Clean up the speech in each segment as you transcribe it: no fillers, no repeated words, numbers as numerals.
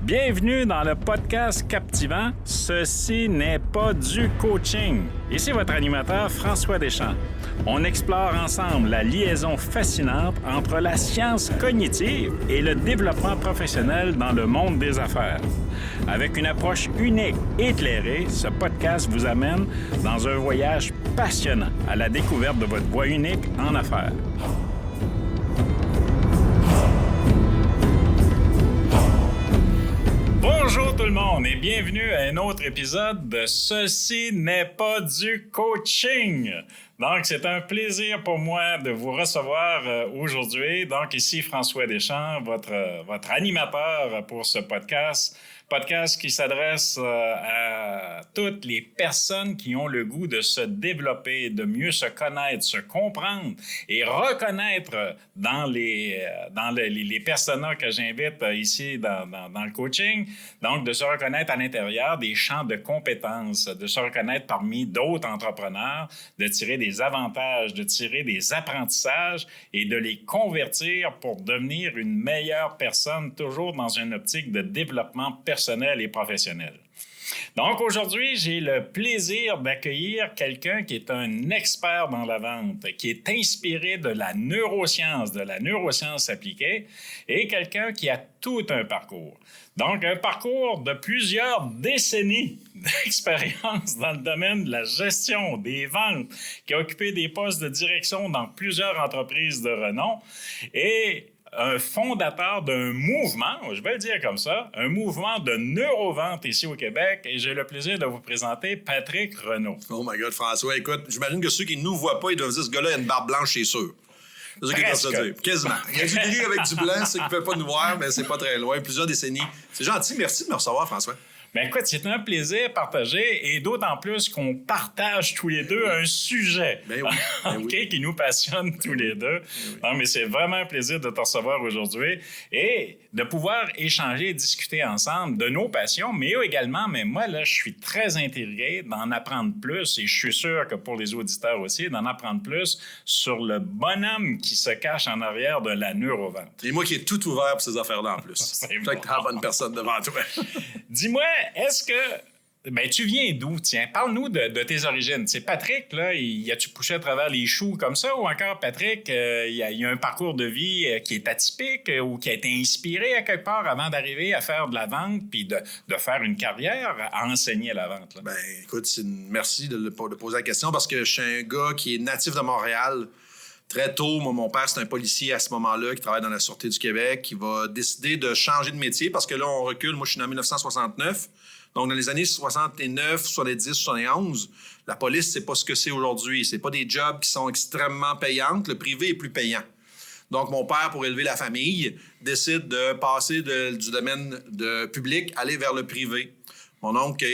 Bienvenue dans le podcast captivant « Ceci n'est pas du coaching ». Ici votre animateur François Deschamps. On explore ensemble la liaison fascinante entre la science cognitive et le développement professionnel dans le monde des affaires. Avec une approche unique et éclairée, ce podcast vous amène dans un voyage passionnant à la découverte de votre voie unique en affaires. Bonjour tout le monde et bienvenue à un autre épisode de « Ceci n'est pas du coaching ». Donc, c'est un plaisir pour moi de vous recevoir aujourd'hui. Donc, ici François Deschamps, votre animateur pour ce podcast. Podcast qui s'adresse à toutes les personnes qui ont le goût de se développer, de mieux se connaître, se comprendre et reconnaître dans les personas que j'invite ici dans le coaching. Donc, de se reconnaître à l'intérieur des champs de compétences, de se reconnaître parmi d'autres entrepreneurs, de tirer des avantages, de tirer des apprentissages et de les convertir pour devenir une meilleure personne, toujours dans une optique de développement personnel et professionnel. Donc, aujourd'hui, j'ai le plaisir d'accueillir quelqu'un qui est un expert dans la vente, qui est inspiré de la neuroscience appliquée, et quelqu'un qui a tout un parcours. Donc, un parcours de plusieurs décennies d'expérience dans le domaine de la gestion, des ventes, qui a occupé des postes de direction dans plusieurs entreprises de renom, et un fondateur d'un mouvement, je vais le dire comme ça, un mouvement de neurovente ici au Québec, et j'ai le plaisir de vous présenter Patrick Renaud. Oh my God, François, écoute, j'imagine que ceux qui ne nous voient pas, ils doivent dire ce gars-là a une barbe blanche, c'est sûr. C'est ça qu'ils doivent se dire. Quasiment. Il y a du gris avec du blanc, ceux qui ne peuvent pas nous voir, mais c'est pas très loin, plusieurs décennies. C'est gentil, merci de me recevoir, François. Ben écoute, c'est un plaisir partagé et d'autant plus qu'on partage tous les deux un sujet qui nous passionne tous les deux. Non, mais c'est vraiment un plaisir de te recevoir aujourd'hui et de pouvoir échanger et discuter ensemble de nos passions, mais également, moi, là, je suis très intrigué d'en apprendre plus et je suis sûr que pour les auditeurs aussi, d'en apprendre plus sur le bonhomme qui se cache en arrière de la neurovente. Et moi qui est tout ouvert pour ces affaires-là en plus. C'est fait que t'as la bonne personne devant toi. Dis-moi, est-ce que... Ben, tu viens d'où, tiens? Parle-nous de tes origines. C'est Patrick, là, as-tu poussé à travers les choux comme ça? Ou encore, Patrick, il y a un parcours de vie qui est atypique ou qui a été inspiré à quelque part avant d'arriver à faire de la vente puis de faire une carrière à enseigner la vente? Là? Ben, écoute, merci de poser la question parce que je suis un gars qui est natif de Montréal. Très tôt, mon père, c'est un policier à ce moment-là qui travaille dans la Sûreté du Québec, qui va décider de changer de métier parce que là, on recule. Moi, je suis né en 1969. Donc, dans les années 69, 70, 71, la police, c'est pas ce que c'est aujourd'hui. C'est pas des jobs qui sont extrêmement payants. Le privé est plus payant. Donc, mon père, pour élever la famille, décide de passer du domaine public, aller vers le privé. Mon oncle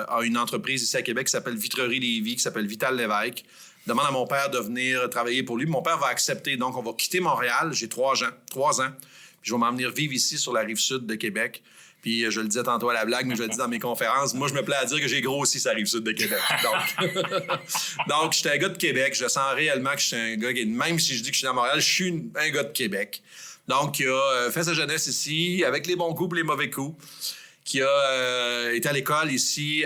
a une entreprise ici à Québec qui s'appelle Vitrerie Lévis, qui s'appelle Vital Lévesque. Demande à mon père de venir travailler pour lui. Mon père va accepter. Donc, on va quitter Montréal. J'ai 3 ans. Puis, je vais m'en venir vivre ici sur la Rive-Sud de Québec. Puis, je le disais tantôt à la blague, mais je le dis dans mes conférences. Moi, je me plais à dire que j'ai grossi sur la Rive-Sud de Québec. Donc, je suis un gars de Québec. Je sens réellement que je suis un gars qui... Même si je dis que je suis à Montréal, je suis un gars de Québec. Donc, il a fait sa jeunesse ici, avec les bons coups et les mauvais coups. Qui a été à l'école ici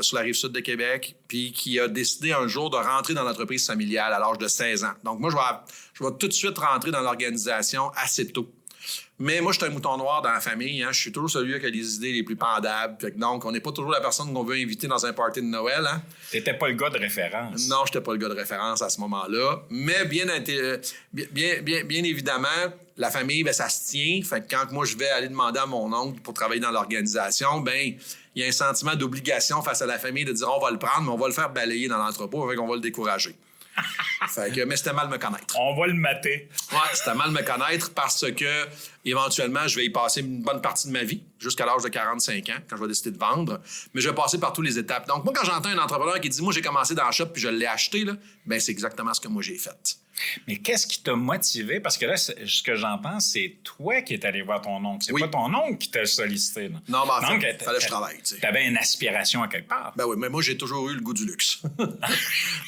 sur la Rive-Sud de Québec, puis qui a décidé un jour de rentrer dans l'entreprise familiale à l'âge de 16 ans. Donc, moi, je vais tout de suite rentrer dans l'organisation assez tôt. Mais moi, je suis un mouton noir dans la famille. Hein. Je suis toujours celui qui a les idées les plus pendables. Donc, on n'est pas toujours la personne qu'on veut inviter dans un party de Noël. Hein. T'étais pas le gars de référence. Non, je n'étais pas le gars de référence à ce moment-là. Mais bien évidemment, la famille, ça se tient. Fait que quand moi, je vais aller demander à mon oncle pour travailler dans l'organisation, il y a un sentiment d'obligation face à la famille de dire on va le prendre, mais on va le faire balayer dans l'entrepôt, fait qu'on va le décourager. Mais c'était mal me connaître. On va le mater. Ouais, c'était mal me connaître parce que, éventuellement, je vais y passer une bonne partie de ma vie, jusqu'à l'âge de 45 ans, quand je vais décider de vendre. Mais je vais passer par toutes les étapes. Donc, moi, quand j'entends un entrepreneur qui dit « Moi, j'ai commencé dans le shop puis je l'ai acheté », là, c'est exactement ce que moi, j'ai fait. Mais qu'est-ce qui t'a motivé? Parce que là, ce que j'en pense, c'est toi qui es allé voir ton oncle. C'est pas ton oncle qui t'a sollicité. Là. Non, mais en fait, fallait que je travaille. Tu avais une aspiration à quelque part. Ben oui, mais moi, j'ai toujours eu le goût du luxe.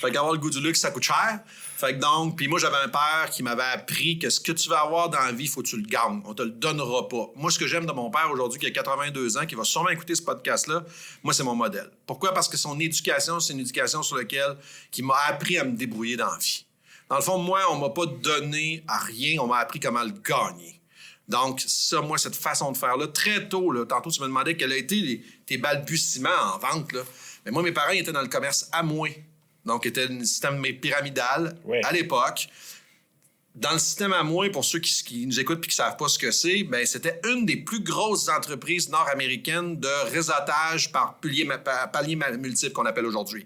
Fait qu'avoir le goût du luxe, ça coûte cher. Fait que donc, puis moi, j'avais un père qui m'avait appris que ce que tu vas avoir dans la vie, il faut que tu le gagnes. On te le donnera pas. Moi, ce que j'aime de mon père aujourd'hui, qui a 82 ans, qui va sûrement écouter ce podcast-là, moi, c'est mon modèle. Pourquoi? Parce que son éducation, c'est une éducation sur laquelle qui m'a appris à me débrouiller dans la vie. Dans le fond, moi, on m'a pas donné à rien, on m'a appris comment le gagner. Donc, ça, moi, cette façon de faire-là, très tôt, là, tantôt, tu me demandais quels étaient tes balbutiements en vente, là. Mais moi, mes parents étaient dans le commerce amway. Donc, c'était un système pyramidal à l'époque. Dans le système Amway, pour ceux qui nous écoutent et qui ne savent pas ce que c'est, ben, c'était une des plus grosses entreprises nord-américaines de réseautage par palier multiple qu'on appelle aujourd'hui.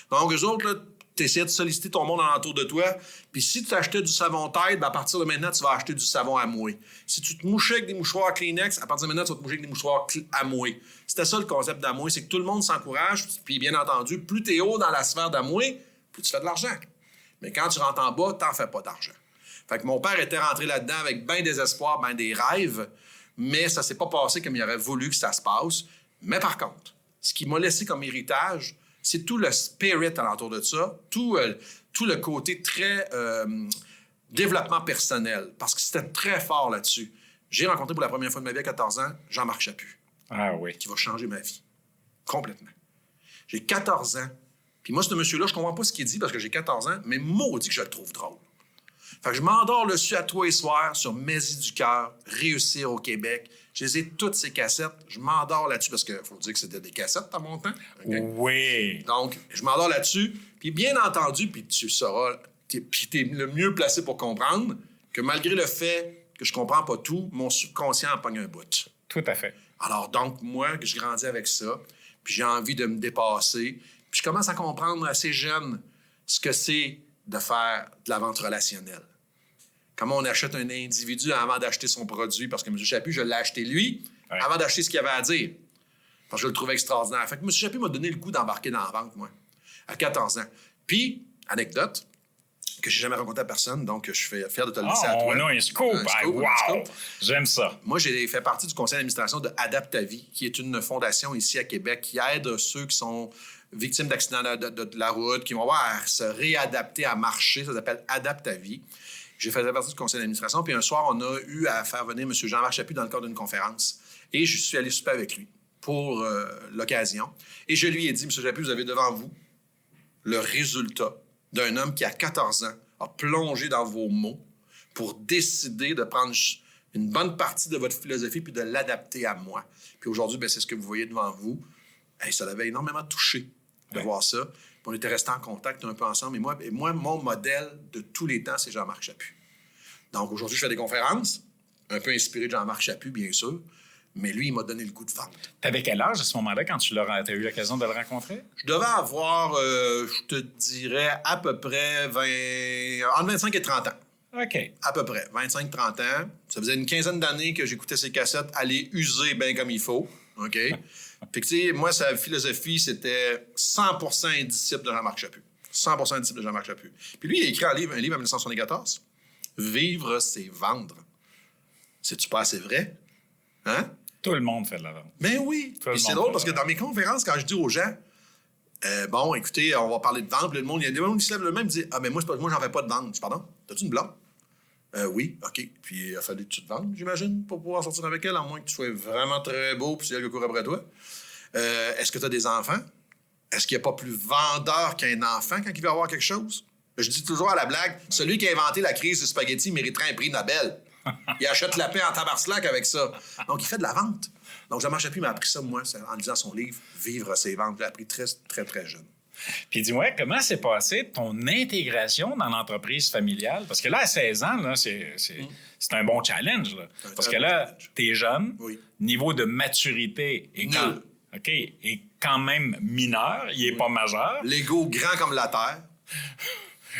Donc, eux autres, là, tu essayais de solliciter ton monde alentour de toi. Puis si tu achetais du savon Tide, ben à partir de maintenant, tu vas acheter du savon Amway. Si tu te mouchais avec des mouchoirs Kleenex, à partir de maintenant, tu vas te moucher avec des mouchoirs Amway. C'était ça le concept d'Amway, c'est que tout le monde s'encourage. Puis bien entendu, plus tu es haut dans la sphère d'Amway, plus tu fais de l'argent. Mais quand tu rentres en bas, tu n'en fais pas d'argent. Fait que mon père était rentré là-dedans avec bien des espoirs, bien des rêves, mais ça s'est pas passé comme il aurait voulu que ça se passe. Mais par contre, ce qui m'a laissé comme héritage, c'est tout le spirit alentour de ça, tout le côté très développement personnel, parce que c'était très fort là-dessus. J'ai rencontré pour la première fois de ma vie à 14 ans Jean-Marc Chaput. Ah oui. Qui va changer ma vie. Complètement. J'ai 14 ans. Puis moi, ce monsieur-là, je comprends pas ce qu'il dit parce que j'ai 14 ans, mais maudit que je le trouve drôle. Fait que je m'endors dessus à tous les soirs sur Mes du cœur, Réussir au Québec. Je les ai toutes ces cassettes. Je m'endors là-dessus parce qu'il faut dire que c'était des cassettes à mon temps. Okay? Oui. Donc, je m'endors là-dessus. Puis bien entendu, puis tu sauras, puis t'es le mieux placé pour comprendre que malgré le fait que je comprends pas tout, mon subconscient en pogne un bout. Tout à fait. Alors donc, moi, que je grandis avec ça, puis j'ai envie de me dépasser, puis je commence à comprendre assez jeune ce que c'est de faire de la vente relationnelle. Comment on achète un individu avant d'acheter son produit, parce que M. Chaput, je l'ai acheté lui, avant d'acheter ce qu'il avait à dire. Parce que je le trouvais extraordinaire. Fait que M. Chaput m'a donné le goût d'embarquer dans la vente, moi, à 14 ans. Puis, anecdote, que j'ai jamais raconté à personne, donc je suis fier de te le laisser à toi. On a un scoop. Wow! J'aime ça. Moi, j'ai fait partie du conseil d'administration de Adapte ta vie, qui est une fondation ici à Québec qui aide ceux qui sont victimes d'accidents de la route, qui vont avoir à se réadapter, à marcher. Ça s'appelle Adapte ta vie. J'ai fait partie du conseil d'administration, puis un soir, on a eu à faire venir M. Jean-Marc Chaput dans le cadre d'une conférence. Et je suis allé souper avec lui pour l'occasion. Et je lui ai dit, M. Chaput, vous avez devant vous le résultat d'un homme qui, à 14 ans, a plongé dans vos mots pour décider de prendre une bonne partie de votre philosophie puis de l'adapter à moi. Puis aujourd'hui, ben, c'est ce que vous voyez devant vous. Hey, ça l'avait énormément touché de voir ça. Puis on était restés en contact un peu ensemble. Et moi, mon modèle de tous les temps, c'est Jean-Marc Chaput. Donc aujourd'hui, je fais des conférences, un peu inspiré de Jean-Marc Chaput, bien sûr. Mais lui, il m'a donné le goût de vente. T'avais quel âge à ce moment-là quand tu as eu l'occasion de le rencontrer? Je devais avoir, je te dirais, à peu près entre 25 et 30 ans. OK. À peu près, 25-30 ans. Ça faisait une quinzaine d'années que j'écoutais ces cassettes aller user bien comme il faut. OK? Puis tu sais, moi, sa philosophie, c'était 100% indisciple de Jean-Marc Chaput. 100% indisciple de Jean-Marc Chaput. Puis lui, il a écrit un livre en 1974. Vivre, c'est vendre. C'est-tu pas assez vrai? Hein? Tout le monde fait de la vente. Ben oui. Et c'est drôle parce que dans mes conférences, quand je dis aux gens, bon, écoutez, on va parler de vente, puis il y a des gens qui se lèvent le même et disent, ah, mais moi, j'en fais pas de vente. Je dis, pardon, t'as-tu une blonde? Oui, OK. Puis il a fallu que tu te vendes, j'imagine, pour pouvoir sortir avec elle, à moins que tu sois vraiment très beau, puis c'est elle qui court après toi. Est-ce que tu as des enfants? Est-ce qu'il n'y a pas plus vendeur qu'un enfant quand il veut avoir quelque chose? Je dis toujours à la blague, celui qui a inventé la crise du spaghetti mériterait un prix Nobel. Il achète la paix en tabarslac avec ça. Donc, il fait de la vente. Donc, Jean-Marc Chaput m'a appris ça, moi, en lisant son livre « Vivre ses ventes ». Je l'ai appris très, très, très jeune. Puis dis-moi, comment s'est passée ton intégration dans l'entreprise familiale? Parce que là, à 16 ans, là, c'est un bon challenge. Là. Parce que là, t'es jeune, niveau de maturité est quand même mineur, il n'est pas majeur. L'ego grand comme la terre.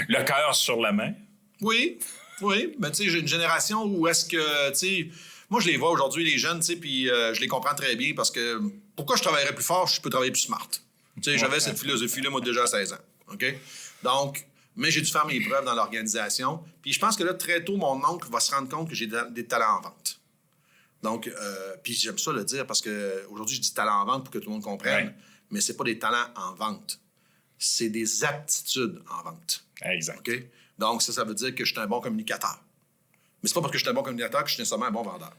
Le cœur sur la main. Oui, mais tu sais, j'ai une génération où est-ce que, tu sais, moi, je les vois aujourd'hui, les jeunes, tu sais, puis je les comprends très bien parce que pourquoi je travaillerais plus fort, je peux travailler plus smart. Tu sais, j'avais cette philosophie-là, moi, déjà à 16 ans. OK? Donc, mais j'ai dû faire mes preuves dans l'organisation. Puis je pense que là, très tôt, mon oncle va se rendre compte que j'ai des talents en vente. Donc, puis j'aime ça le dire parce qu'aujourd'hui, je dis talent en vente pour que tout le monde comprenne, mais c'est pas des talents en vente. C'est des aptitudes en vente. Exact. Okay? Donc, ça veut dire que je suis un bon communicateur. Mais c'est pas parce que je suis un bon communicateur que je suis nécessairement un bon vendeur.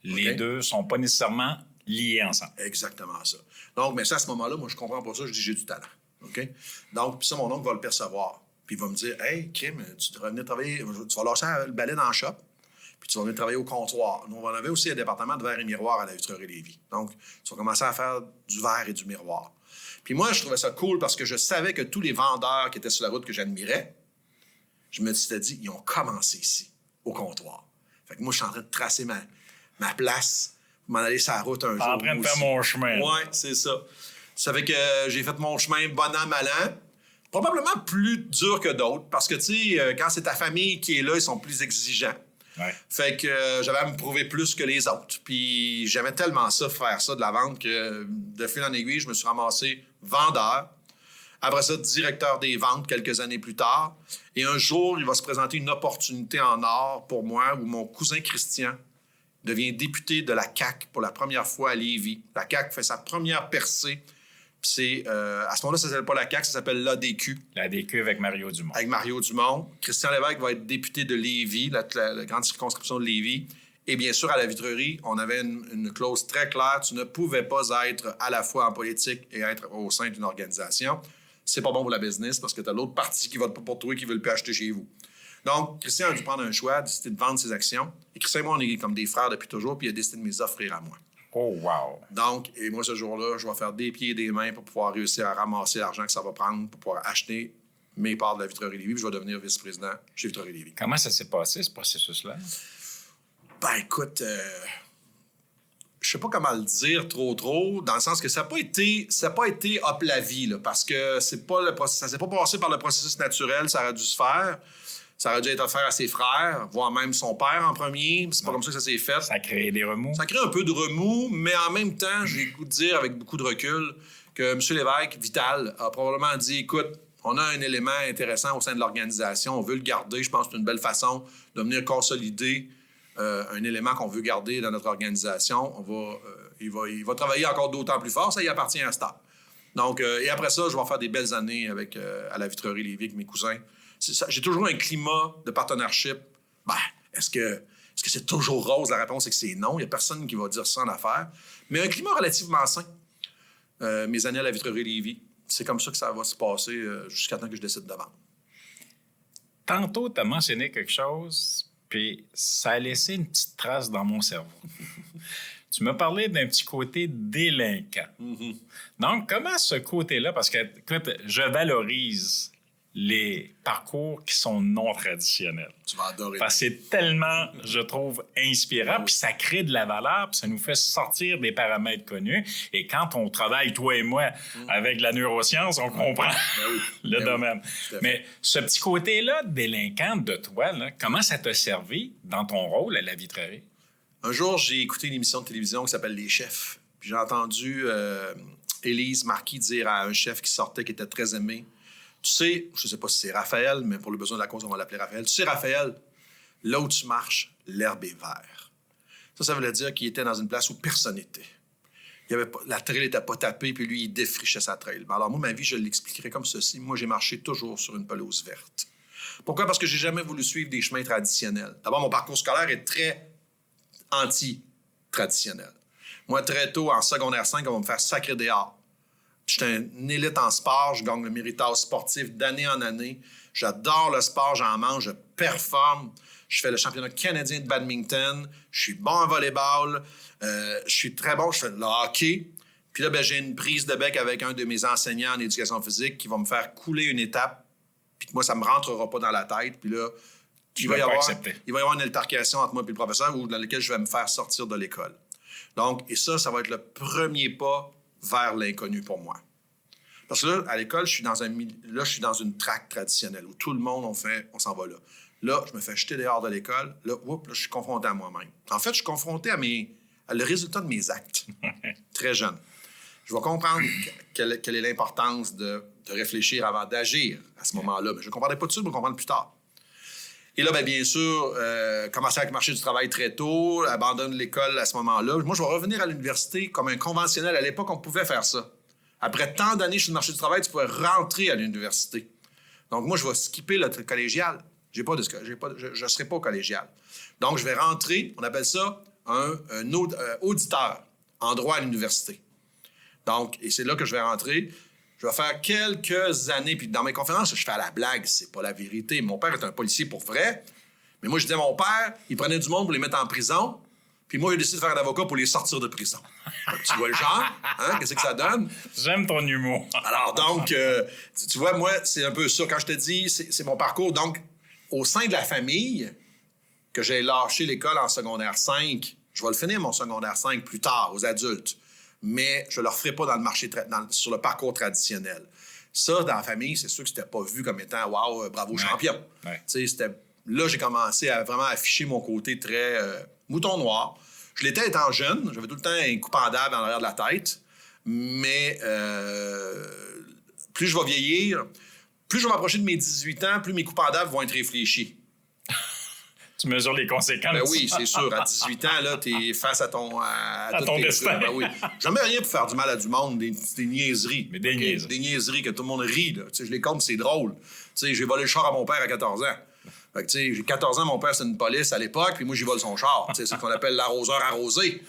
Les deux sont pas nécessairement liés ensemble. Exactement ça. Donc, mais ça, à ce moment-là, moi, je comprends pas ça. Je dis, j'ai du talent. OK? Donc, puis ça, mon oncle va le percevoir. Puis il va me dire, hey, Kim, tu devrais venir travailler, tu vas lâcher le balai dans le shop, puis tu vas venir travailler au comptoir. Nous, on avait aussi un département de verre et miroir à la vitrerie Lévis. Donc, tu vas commencer à faire du verre et du miroir. Puis moi, je trouvais ça cool parce que je savais que tous les vendeurs qui étaient sur la route que j'admirais, je me suis dit, ils ont commencé ici, au comptoir. Fait que moi, je suis en train de tracer ma place pour m'en aller sur la route un jour. En train de faire mon chemin. Oui, c'est ça. Ça fait que j'ai fait mon chemin bon an, mal an. Probablement plus dur que d'autres parce que, tu sais, quand c'est ta famille qui est là, ils sont plus exigeants. Ouais. Fait que j'avais à me prouver plus que les autres. Puis j'aimais tellement ça, faire ça de la vente, que de fil en aiguille, je me suis ramassé vendeur. Après ça, directeur des ventes quelques années plus tard. Et un jour, il va se présenter une opportunité en or pour moi où mon cousin Christian devient député de la CAQ pour la première fois à Lévis. La CAQ fait sa première percée. Puis c'est, à ce moment-là, ça ne s'appelle pas la CAQ, ça s'appelle l'ADQ. L'ADQ avec Mario Dumont. Avec Mario Dumont. Christian Lévesque va être député de Lévis, la grande circonscription de Lévis. Et bien sûr, à la vitrerie, on avait une clause très claire. Tu ne pouvais pas être à la fois en politique et être au sein d'une organisation. C'est pas bon pour la business parce que tu as l'autre partie qui vote pas pour toi et qui veut le plus acheter chez vous. Donc, Christian a dû prendre un choix, a décidé de vendre ses actions. Et Christian et moi, on est comme des frères depuis toujours, puis il a décidé de me les offrir à moi. Oh, wow! Donc, et moi, ce jour-là, je vais faire des pieds et des mains pour pouvoir réussir à ramasser l'argent que ça va prendre pour pouvoir acheter mes parts de la vitrerie Lévis, puis je vais devenir vice-président chez Vitrerie Lévis. Comment ça s'est passé, ce processus-là? Ben, écoute, je sais pas comment le dire trop, dans le sens que ça n'a pas été hop la vie, là, parce que ça s'est pas passé par le processus naturel, ça aurait dû se faire. Ça aurait dû être offert à ses frères, voire même son père en premier. C'est pas comme ça que ça s'est fait. Ça a créé des remous. Ça crée un peu de remous, mais en même temps, j'ai le goût de dire avec beaucoup de recul que M. Lévesque, Vital, a probablement dit, écoute, on a un élément intéressant au sein de l'organisation, on veut le garder. Je pense que c'est une belle façon de venir consolider un élément qu'on veut garder dans notre organisation. Il va travailler encore d'autant plus fort. Ça y appartient à Star. Donc, et après ça, je vais faire des belles années à la vitrerie Lévis avec mes cousins. J'ai toujours un climat de partnership. Ben, est-ce que c'est toujours rose? La réponse est que c'est non. Il n'y a personne qui va dire ça en affaires. Mais un climat relativement sain. Mes années à la vitrerie Lévis, c'est comme ça que ça va se passer jusqu'à temps que je décide de vendre. Tantôt, tu as mentionné quelque chose, puis ça a laissé une petite trace dans mon cerveau. Tu m'as parlé d'un petit côté délinquant. Mm-hmm. Donc, comment ce côté-là, parce que, écoute, je valorise les parcours qui sont non traditionnels. Tu vas adorer. Parce que c'est tellement, je trouve, inspirant, puis ça crée de la valeur, puis ça nous fait sortir des paramètres connus. Et quand on travaille, toi et moi, avec la neuroscience, on comprend le domaine. Mais ce petit côté-là délinquant de toi, là, comment ça t'a servi dans ton rôle à la vitrerie? Un jour, j'ai écouté une émission de télévision qui s'appelle Les Chefs. Puis j'ai entendu Élise Marquis dire à un chef qui sortait, qui était très aimé, tu sais, je ne sais pas si c'est Raphaël, mais pour le besoin de la cause, on va l'appeler Raphaël. Tu sais, Raphaël, là où tu marches, l'herbe est verte. Ça voulait dire qu'il était dans une place où personne n'était. La trail n'était pas tapée, puis lui, il défrichait sa trail. Alors moi, ma vie, je l'expliquerai comme ceci. Moi, j'ai marché toujours sur une pelouse verte. Pourquoi? Parce que j'ai jamais voulu suivre des chemins traditionnels. D'abord, mon parcours scolaire est très anti-traditionnel. Moi, très tôt, en secondaire 5, on va me faire sacrer dehors. J'étais un élite en sport, je gagne le méritage sportif d'année en année. J'adore le sport, j'en mange, je performe. Je fais le championnat canadien de badminton, je suis bon en volleyball, je suis très bon, je fais le hockey. Puis là, j'ai une prise de bec avec un de mes enseignants en éducation physique qui va me faire couler une étape, puis que moi, ça ne me rentrera pas dans la tête. Puis là, il va y avoir une altercation entre moi et le professeur dans laquelle je vais me faire sortir de l'école. Donc, et ça va être le premier pas vers l'inconnu pour moi. Parce que là, à l'école, je suis dans une traque traditionnelle où tout le monde, on s'en va là. Là, je me fais jeter dehors de l'école. Là, je suis confronté à moi-même. En fait, je suis confronté à le résultat de mes actes. Très jeune. Je vais comprendre quelle est l'importance de de réfléchir avant d'agir à ce moment-là. Mais je ne comprenais pas tout de suite, je vais comprendre plus tard. Et là, bien sûr, commencer avec le marché du travail très tôt, abandonne l'école à ce moment-là. Moi, je vais revenir à l'université comme un conventionnel. À l'époque, on pouvait faire ça. Après tant d'années sur le marché du travail, tu pouvais rentrer à l'université. Donc, moi, je vais skipper le collégial. Je ne serai pas au collégial. Donc, je vais rentrer, on appelle ça un auditeur en droit à l'université. Donc, et c'est là que je vais rentrer. Je vais faire quelques années, puis dans mes conférences, je fais à la blague, c'est pas la vérité. Mon père est un policier pour vrai, mais moi, je disais, mon père, il prenait du monde pour les mettre en prison, puis moi, j'ai décidé de faire un avocat pour les sortir de prison. Donc, tu vois le genre, hein? Qu'est-ce que ça donne? J'aime ton humour. Alors, donc, tu vois, moi, c'est un peu ça. Quand je te dis, c'est mon parcours. Donc, au sein de la famille, que j'ai lâché l'école en secondaire 5, je vais le finir, mon secondaire 5, plus tard, aux adultes. Mais je ne le referai pas dans le marché, sur le parcours traditionnel. Ça, dans la famille, c'est sûr que c'était pas vu comme étant « wow, bravo, champion Ouais. ». Là, j'ai commencé à vraiment afficher mon côté très mouton noir. Je l'étais étant jeune. J'avais tout le temps un coup pendable en arrière de la tête. Mais plus je vais vieillir, plus je vais m'approcher de mes 18 ans, plus mes coups pendables vont être réfléchis. Tu mesures les conséquences. Ben oui, c'est sûr. À 18 ans, là, t'es face à ton destin. Ben oui. Jamais rien pour faire du mal à du monde, des niaiseries. Mais des niaiseries. Des niaiseries que tout le monde rit. Là. Je les compte, c'est drôle. J'ai volé le char à mon père à 14 ans. Fait que, j'ai 14 ans, mon père, c'est une police à l'époque, puis moi, j'y vole son char. C'est ce qu'on appelle l'arroseur arrosé.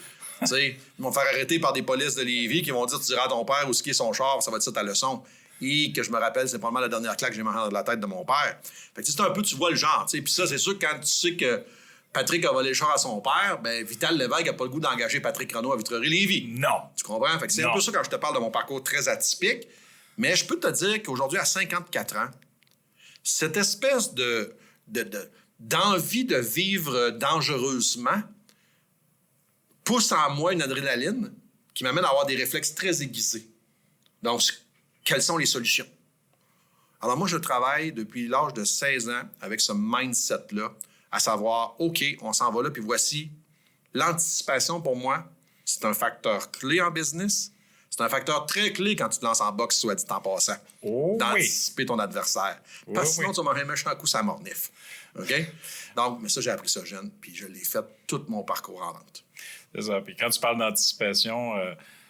Ils vont me faire arrêter par des polices de Lévis qui vont dire « Tu diras à ton père où est son char, ça va être ça ta leçon. » Et que je me rappelle, c'est probablement la dernière claque que j'ai mangée dans la tête de mon père. Fait que c'est un peu, tu vois le genre. Puis ça, c'est sûr que quand tu sais que Patrick a volé le char à son père, ben Vital Lévesque n'a pas le goût d'engager Patrick Renaud à Vitrerie-Lévis. Non. Tu comprends? Fait que c'est un peu ça quand je te parle de mon parcours très atypique. Mais je peux te dire qu'aujourd'hui, à 54 ans, cette espèce d'envie de vivre dangereusement pousse en moi une adrénaline qui m'amène à avoir des réflexes très aiguisés. Donc, quelles sont les solutions? Alors, moi, je travaille depuis l'âge de 16 ans avec ce mindset-là, à savoir, OK, on s'en va là, puis voici l'anticipation pour moi. C'est un facteur clé en business. C'est un facteur très clé quand tu te lances en boxe, soit dit en passant, d'anticiper ton adversaire. Parce que sinon, tu vas manger un méchant coup, ça morniffe. OK? Donc, mais ça, j'ai appris ça jeune, puis je l'ai fait tout mon parcours en vente. C'est ça. Puis quand tu parles d'anticipation,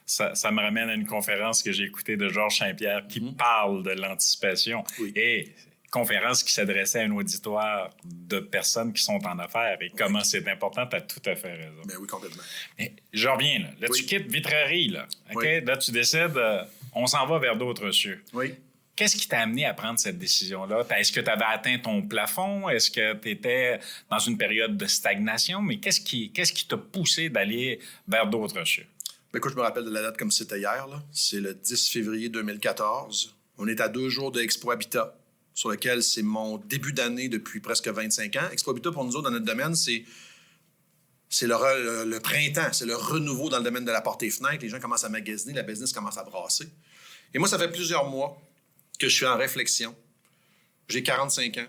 ça me ramène à une conférence que j'ai écoutée de Georges Saint-Pierre qui parle de l'anticipation. Oui. Et conférence qui s'adressait à un auditoire de personnes qui sont en affaires et comment c'est important, tu as tout à fait raison. Ben oui, complètement. Mais je reviens, là. Là, tu quittes Vitrerie, là. OK? Oui. Là, tu décides, on s'en va vers d'autres cieux. Oui. Qu'est-ce qui t'a amené à prendre cette décision-là? Est-ce que tu avais atteint ton plafond? Est-ce que tu étais dans une période de stagnation? Mais qu'est-ce qui t'a poussé d'aller vers d'autres cieux? Ben écoute, je me rappelle de la date comme c'était hier. Là. C'est le 10 février 2014. On est à 2 jours de Expo Habitat, sur lequel c'est mon début d'année depuis presque 25 ans. Expo Habitat, pour nous autres, dans notre domaine, c'est le printemps, c'est le renouveau dans le domaine de la porte et fenêtre. Les gens commencent à magasiner, la business commence à brasser. Et moi, ça fait plusieurs mois que je suis en réflexion. J'ai 45 ans.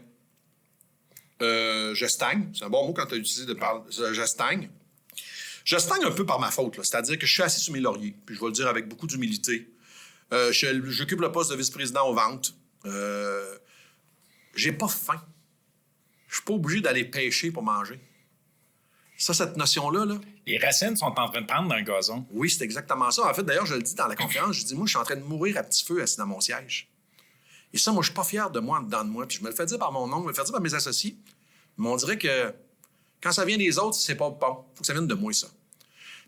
Je stagne. C'est un bon mot quand tu as utilisé de parler. Je stagne. Je stagne un peu par ma faute. Là. C'est-à-dire que je suis assis sur mes lauriers. Puis je vais le dire avec beaucoup d'humilité. J'occupe le poste de vice-président aux ventes. J'ai pas faim. Je suis pas obligé d'aller pêcher pour manger. Ça, cette notion-là, là, les racines sont en train de prendre dans le gazon. Oui, c'est exactement ça. En fait, d'ailleurs, je le dis dans la conférence, je dis, moi, je suis en train de mourir à petit feu assis dans mon siège. Et ça, moi, je suis pas fier de moi en dedans de moi. Puis je me le fais dire par mon oncle, je me le fais dire par mes associés. Mais on dirait que quand ça vient des autres, c'est pas bon. Il faut que ça vienne de moi, ça.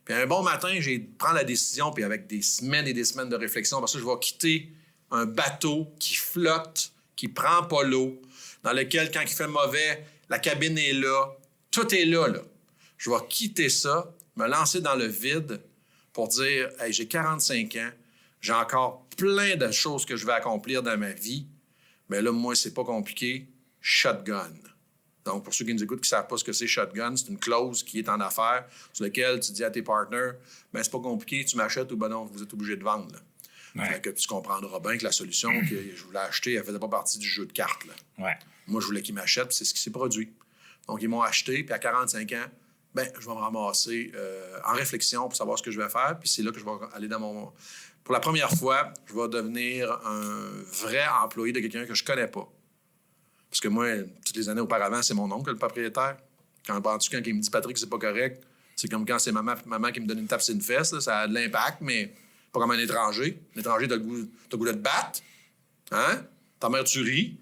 Puis un bon matin, je prends la décision, puis avec des semaines et des semaines de réflexion, parce que je vais quitter un bateau qui flotte, qui prend pas l'eau, dans lequel, quand il fait mauvais, la cabine est là. Tout est là, là. Je vais quitter ça, me lancer dans le vide pour dire hey, j'ai 45 ans, j'ai encore plein de choses que je vais accomplir dans ma vie, mais là, moi, c'est pas compliqué. Shotgun. Donc, pour ceux qui nous écoutent qui ne savent pas ce que c'est shotgun, c'est une clause qui est en affaires sur laquelle tu dis à tes partners ben c'est pas compliqué, tu m'achètes ou ben non, vous êtes obligé de vendre. Ouais. Fait que tu comprendras bien que la solution que je voulais acheter, elle faisait pas partie du jeu de cartes. Là. Ouais. Moi, je voulais qu'ils m'achètent, puis c'est ce qui s'est produit. Donc, ils m'ont acheté, puis à 45 ans, ben, je vais me ramasser en réflexion pour savoir ce que je vais faire. Puis c'est là que je vais aller dans mon... Pour la première fois, je vais devenir un vrai employé de quelqu'un que je connais pas. Parce que moi, toutes les années auparavant, c'est mon oncle le propriétaire. Quand il me dit « Patrick, c'est pas correct », c'est comme quand c'est maman qui me donne une tape sur une fesse. Là, ça a de l'impact, mais pas comme un étranger. Un étranger, t'as le goût de te battre. Hein? Ta mère, tu ris.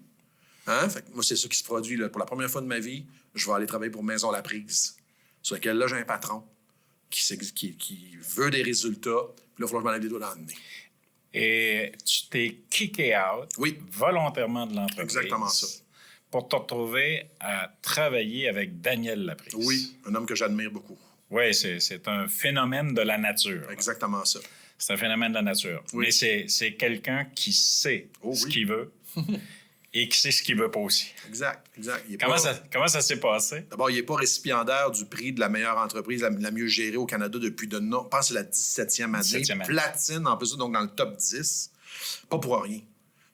Hein? Fait que moi, c'est ça qui se produit. Là. Pour la première fois de ma vie, je vais aller travailler pour Maison La Prise, sur laquelle, là, j'ai un patron qui veut des résultats. Puis là, il va falloir que je m'en lève les doigts dans le nez. Et tu t'es kické out volontairement de l'entreprise. Exactement ça. Pour te retrouver à travailler avec Daniel Laprise. Oui, un homme que j'admire beaucoup. Oui, c'est un phénomène de la nature. Exactement ça. C'est un phénomène de la nature. Oui. Mais c'est quelqu'un qui sait ce qu'il veut et qui sait ce qu'il veut pas aussi. Exact. Comment ça s'est passé? D'abord, il n'est pas récipiendaire du prix de la meilleure entreprise, la mieux gérée au Canada depuis je pense que c'est la 17e année. Platine, en plus, donc dans le top 10. Pas pour rien.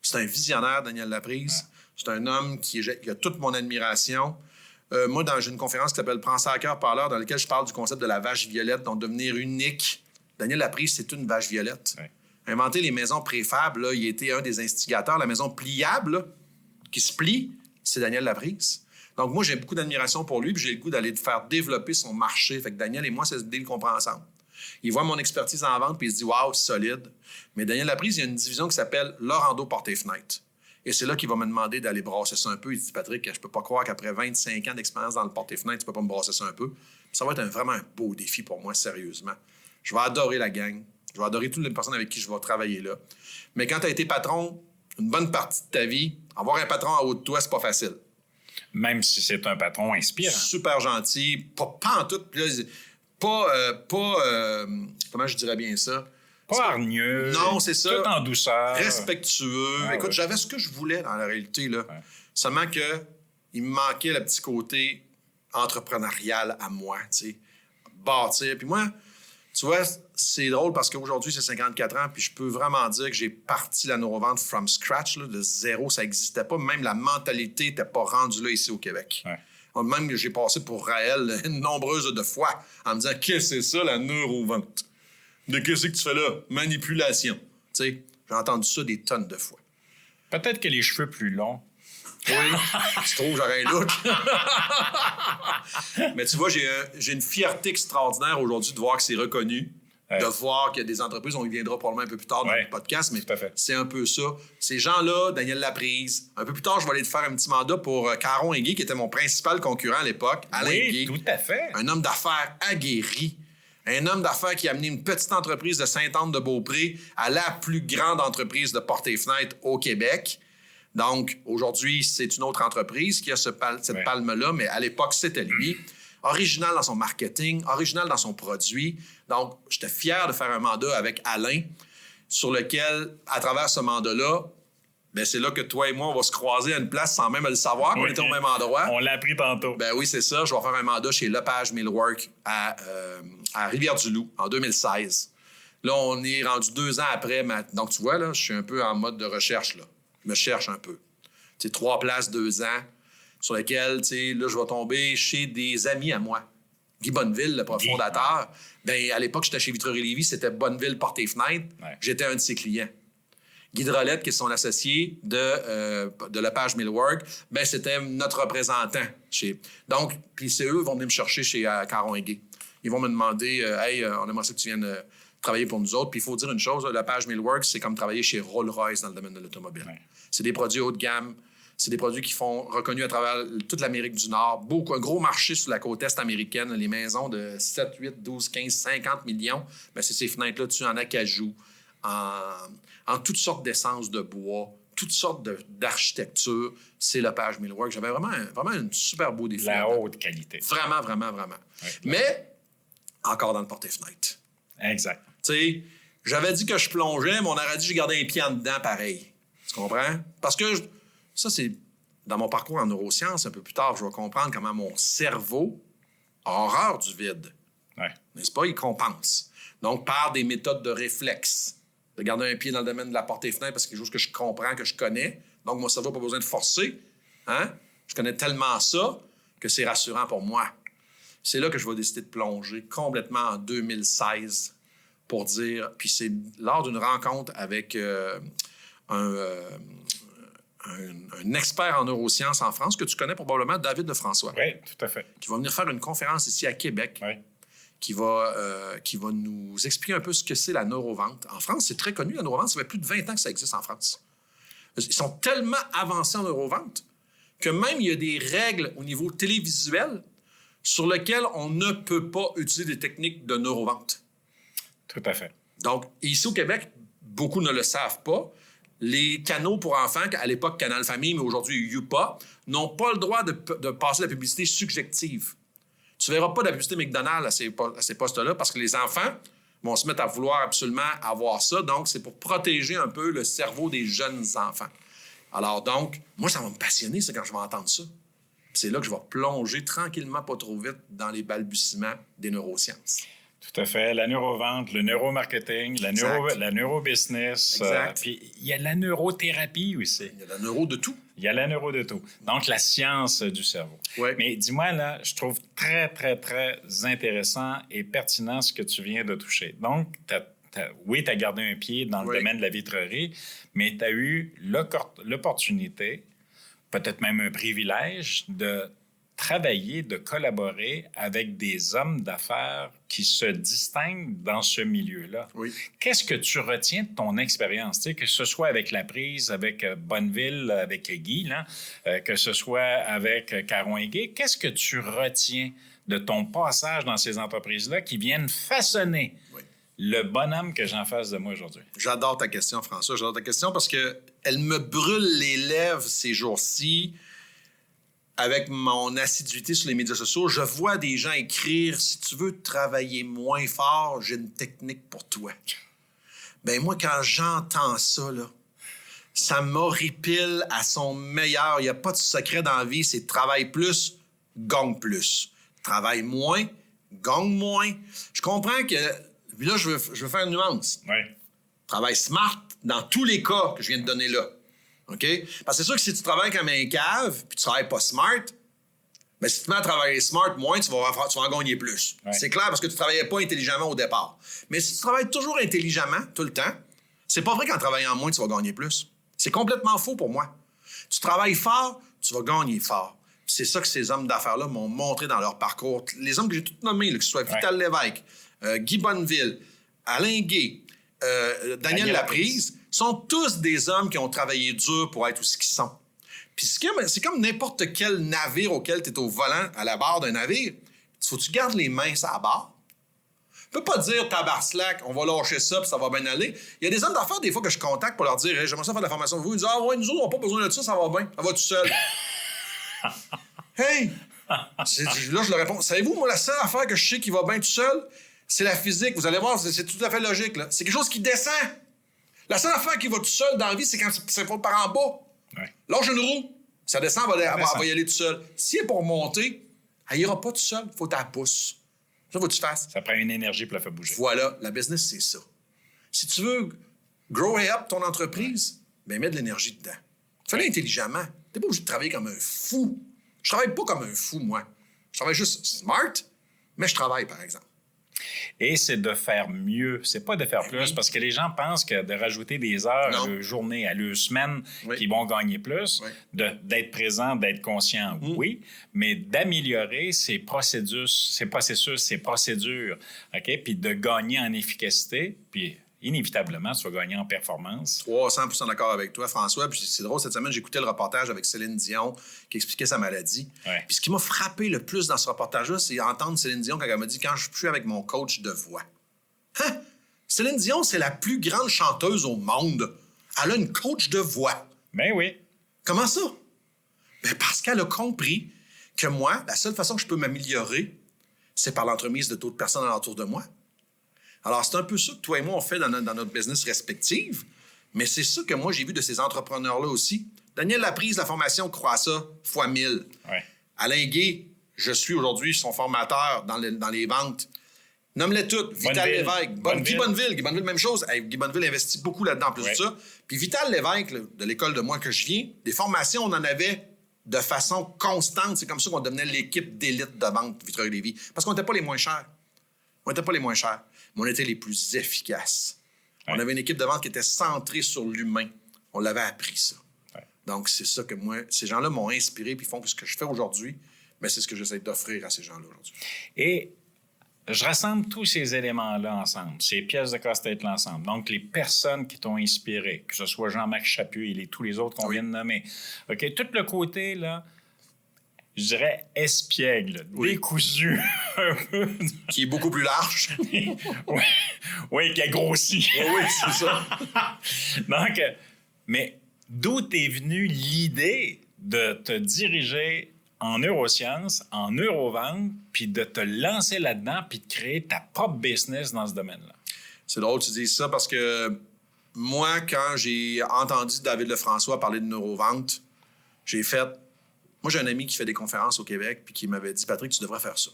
C'est un visionnaire, Daniel Laprise. Ouais. C'est un homme qui a toute mon admiration. Moi, j'ai une conférence qui s'appelle « Prends ça à cœur par l'heure » dans laquelle je parle du concept de la vache violette, donc devenir unique. Daniel Laprise, c'est une vache violette. Ouais. Inventer les maisons préfab, là, il était un des instigateurs. La maison pliable, là, qui se plie, c'est Daniel Laprise. Donc, moi, j'ai beaucoup d'admiration pour lui, puis j'ai le goût d'aller faire développer son marché. Fait que Daniel et moi, c'est dès qu'on prend ensemble. Il voit mon expertise en vente, puis il se dit « Wow, solide ». Mais Daniel Laprise, il y a une division qui s'appelle « Lorando Portes et Fenêtres ». Et c'est là qu'il va me demander d'aller brasser ça un peu. Il dit « Patrick, je peux pas croire qu'après 25 ans d'expérience dans le portes et fenêtres, tu peux pas me brasser ça un peu. » Ça va être vraiment un beau défi pour moi, sérieusement. Je vais adorer la gang. Je vais adorer toutes les personnes avec qui je vais travailler là. Mais quand tu as été patron une bonne partie de ta vie, avoir un patron en haut de toi, c'est pas facile. Même si c'est un patron inspirant. Super gentil. Pas en tout. Comment je dirais bien ça? Pas hargneux. Non, c'est ça. Tout en douceur. Respectueux. Écoute, j'avais ce que je voulais dans la réalité, là. Ouais. Seulement que il me manquait le petit côté entrepreneurial à moi, tu sais. Bâtir. Puis moi, tu vois, c'est drôle parce qu'aujourd'hui, c'est 54 ans, puis je peux vraiment dire que j'ai parti la neurovente from scratch, là, de zéro. Ça n'existait pas. Même la mentalité n'était pas rendue là ici au Québec. Ouais. Même que j'ai passé pour Raël nombreuses de fois en me disant « Qu'est-ce que c'est ça, la neurovente? De qu'est-ce que tu fais là? Manipulation. » Tu sais, j'ai entendu ça des tonnes de fois. Peut-être que les cheveux plus longs. Oui, tu trouves, j'aurais un look. Mais tu vois, j'ai une fierté extraordinaire aujourd'hui de voir que c'est reconnu, de voir qu'il y a des entreprises, on y viendra probablement un peu plus tard dans le podcast, mais c'est un peu ça. Ces gens-là, Daniel Laprise, un peu plus tard, je vais aller te faire un petit mandat pour Caron Henguy, qui était mon principal concurrent à l'époque, Alain Henguy. Oui, tout à fait. Un homme d'affaires aguerri. Un homme d'affaires qui a amené une petite entreprise de Sainte-Anne-de-Beaupré à la plus grande entreprise de portes et fenêtres au Québec. Donc, aujourd'hui, c'est une autre entreprise qui a cette palme-là, mais à l'époque, c'était lui. Original dans son marketing, original dans son produit. Donc, j'étais fier de faire un mandat avec Alain sur lequel, à travers ce mandat-là, ben c'est là que toi et moi, on va se croiser à une place sans même le savoir qu'on était au même endroit. On l'a appris tantôt. Ben oui, c'est ça. Je vais faire un mandat chez Lepage Millwork à Rivière-du-Loup en 2016. Là, on est rendu 2 ans après. Donc, tu vois, là, je suis un peu en mode de recherche, là. Je me cherche un peu. Tu sais, 3 places, 2 ans, sur lesquelles, tu sais, là, je vais tomber chez des amis à moi. Guy Bonneville, le fondateur. Ben, à l'époque, j'étais chez Vitrerie Lévis, c'était Bonneville Portes et Fenêtres. Ouais. J'étais un de ses clients. Guy Drolette, qui est son associé de Lepage Millwork, ben, c'était notre représentant. Donc, puis c'est eux qui vont venir me chercher chez Caron Henguy. Ils vont me demander « Hey, on aimerait ça que tu viennes travailler pour nous autres. » Puis il faut dire une chose, Lepage Millwork, c'est comme travailler chez Rolls-Royce dans le domaine de l'automobile. Ouais. C'est des produits haut de gamme. C'est des produits qui font reconnus à travers toute l'Amérique du Nord. Un gros marché sur la côte est américaine. Les maisons de 7, 8, 12, 15, 50 millions. Ben, c'est ces fenêtres-là dessus en acajou, en toutes sortes d'essences de bois, toutes sortes d'architecture. C'est Lepage Millwork. J'avais vraiment un super beau défi. La haute qualité. Vraiment, vraiment, vraiment. Ouais. Mais encore dans le porte-fenêtre. Exact. Tu sais, j'avais dit que je plongeais, mais on aurait dit que je gardais un pied en dedans pareil. Tu comprends? Parce que ça, c'est dans mon parcours en neurosciences, un peu plus tard, je vais comprendre comment mon cerveau a horreur du vide. Ouais. N'est-ce pas? Il compense. Donc, par des méthodes de réflexe, de garder un pied dans le domaine de la porte et fenêtre parce que c'est quelque chose que je comprends, que je connais. Donc, mon cerveau n'a pas besoin de forcer. Hein? Je connais tellement ça que c'est rassurant pour moi. c'est là que je vais décider de plonger complètement en 2016 pour dire... Puis c'est lors d'une rencontre avec un expert en neurosciences en France que tu connais probablement, David Lefrançois. Oui, tout à fait. Qui va venir faire une conférence ici à Québec. Oui. Qui va nous expliquer un peu ce que c'est la neurovente. En France, c'est très connu, la neurovente. Ça fait plus de 20 ans que ça existe en France. Ils sont tellement avancés en neurovente que même il y a des règles au niveau télévisuel sur lesquelles on ne peut pas utiliser des techniques de neurovente. Tout à fait. Donc, ici au Québec, beaucoup ne le savent pas. Les canaux pour enfants, à l'époque Canal Famille, mais aujourd'hui YouPa, n'ont pas le droit de passer la publicité subjective. Tu ne verras pas de la publicité McDonald's à ces postes-là parce que les enfants vont se mettre à vouloir absolument avoir ça. Donc, c'est pour protéger un peu le cerveau des jeunes enfants. Alors donc, moi, ça va me passionner, c'est quand je vais entendre ça. Puis c'est là que je vais plonger tranquillement, pas trop vite, dans les balbutiements des neurosciences. Tout à fait. La neurovente, le neuromarketing, la neurobusiness. Puis il y a la neurothérapie aussi. Il y a la neuro de tout. Il y a la neuro de tout. Donc, la science du cerveau. Ouais. Mais dis-moi, là, je trouve très, très, très intéressant et pertinent ce que tu viens de toucher. Donc, oui, tu as gardé un pied dans le domaine de la vitrerie, mais tu as eu l'opportunité, peut-être même un privilège, de travailler, de collaborer avec des hommes d'affaires qui se distinguent dans ce milieu-là. Oui. Qu'est-ce que tu retiens de ton expérience? Tu sais, que ce soit avec La Prise, avec Bonneville, avec Guy, là, que ce soit avec Caron et Guy, qu'est-ce que tu retiens de ton passage dans ces entreprises-là qui viennent façonner le bonhomme que j'ai en face de moi aujourd'hui? J'adore ta question, François. J'adore ta question parce qu'elle me brûle les lèvres ces jours-ci. Avec mon assiduité sur les médias sociaux, je vois des gens écrire « Si tu veux travailler moins fort, j'ai une technique pour toi. » Ben moi, quand j'entends ça, là, ça m'horripile à son meilleur. Il n'y a pas de secret dans la vie, c'est travaille plus, gagne plus. Travaille moins, gagne moins. Je comprends que... Puis là, je veux faire une nuance. Oui. Travaille smart dans tous les cas que je viens de donner là. OK? Parce que c'est sûr que si tu travailles comme un cave puis tu travailles pas smart, bien, si tu te mets à travailler smart moins, tu vas en gagner plus. Ouais. C'est clair parce que tu travaillais pas intelligemment au départ. Mais si tu travailles toujours intelligemment tout le temps, c'est pas vrai qu'en travaillant moins, tu vas gagner plus. C'est complètement faux pour moi. Tu travailles fort, tu vas gagner fort. Puis c'est ça que ces hommes d'affaires-là m'ont montré dans leur parcours. Les hommes que j'ai tous nommés, là, que ce soit Vital Lévesque, Guy Bonneville, Alain Guay, Daniel Laprise, sont tous des hommes qui ont travaillé dur pour être où ce qu'ils sont. Puis c'est comme n'importe quel navire auquel tu es au volant, à la barre d'un navire. Il faut que tu gardes les mains sur la barre. Tu peux pas dire tabarslack, on va lâcher ça puis ça va bien aller. Il y a des hommes d'affaires, des fois, que je contacte pour leur dire hey, j'aimerais ça faire de la formation de vous. Ils disent ah ouais, nous autres, on n'a pas besoin de ça, ça va bien, ça va tout seul. Hey! Là, je leur réponds savez-vous, moi, la seule affaire que je sais qui va bien tout seul, c'est la physique. Vous allez voir, c'est tout à fait logique. Là. C'est quelque chose qui descend. La seule affaire qui va tout seul dans la vie, c'est quand ça va par en bas. Ouais. Lâche une roue, ça descend, elle va y aller tout seul. Si elle est pour monter, elle ira pas tout seul. Il faut que tu la pousses. Ça, faut que tu fasses. Ça prend une énergie pour la faire bouger. Voilà, la business, c'est ça. Si tu veux grow up ton entreprise, ben mets de l'énergie dedans. Fais-le intelligemment. T'es pas obligé de travailler comme un fou. Je travaille pas comme un fou, moi. Je travaille juste smart, mais je travaille, par exemple. Et c'est de faire mieux. C'est pas de faire plus, parce que les gens pensent que de rajouter des heures à leur journée, à leur semaine, qu'ils vont gagner plus, d'être présent, d'être conscient, oui, mais d'améliorer ces processus, ces procédures, OK? Puis de gagner en efficacité, puis inévitablement, tu vas gagner en performance. 300% d'accord avec toi, François. Puis c'est drôle, cette semaine, j'écoutais le reportage avec Céline Dion qui expliquait sa maladie. Ouais. Puis ce qui m'a frappé le plus dans ce reportage-là, c'est entendre Céline Dion quand elle m'a dit « Quand je suis avec mon coach de voix. » Hein? Céline Dion, c'est la plus grande chanteuse au monde. Elle a une coach de voix. Ben oui. Comment ça? Ben parce qu'elle a compris que moi, la seule façon que je peux m'améliorer, c'est par l'entremise de d'autres personnes alentour de moi. Alors, c'est un peu ça que toi et moi, on fait dans notre business respective, mais c'est ça que moi, j'ai vu de ces entrepreneurs-là aussi. Daniel Laprise, la formation Croissa x 1000. Ouais. Alain Guay, je suis aujourd'hui son formateur dans les ventes. Nomme-les toutes. Vital Lévesque. Guy Bonneville. Guy Bonneville, même chose. Guy Bonneville investit beaucoup là-dedans, en plus de ça. Puis Vital Lévesque, de l'école de moi que je viens, des formations, on en avait de façon constante. C'est comme ça qu'on devenait l'équipe d'élite de vente Vitreuil-Lévis. Parce qu'on n'était pas les moins chers. On n'était pas les moins chers, mais on était les plus efficaces. Ouais. On avait une équipe de vente qui était centrée sur l'humain. On l'avait appris, ça. Ouais. Donc, c'est ça que moi... Ces gens-là m'ont inspiré puis font que ce que je fais aujourd'hui, mais c'est ce que j'essaie d'offrir à ces gens-là aujourd'hui. Et je rassemble tous ces éléments-là ensemble, ces pièces de casse-tête-là ensemble. Donc, les personnes qui t'ont inspiré, que ce soit Jean-Marc Chaput et tous les autres qu'on vient de nommer. OK? Tout le côté, là, je dirais espiègle, décousu un peu. Qui est beaucoup plus large. Oui, qui a grossi. Oui, c'est ça. Donc, mais d'où t'es venue l'idée de te diriger en neurosciences, en neurovente, puis de te lancer là-dedans, puis de créer ta propre business dans ce domaine-là? C'est drôle que tu dises ça parce que moi, quand j'ai entendu David Lefrançois parler de neurovente, j'ai fait... Moi, j'ai un ami qui fait des conférences au Québec puis qui m'avait dit « Patrick, tu devrais faire ça. »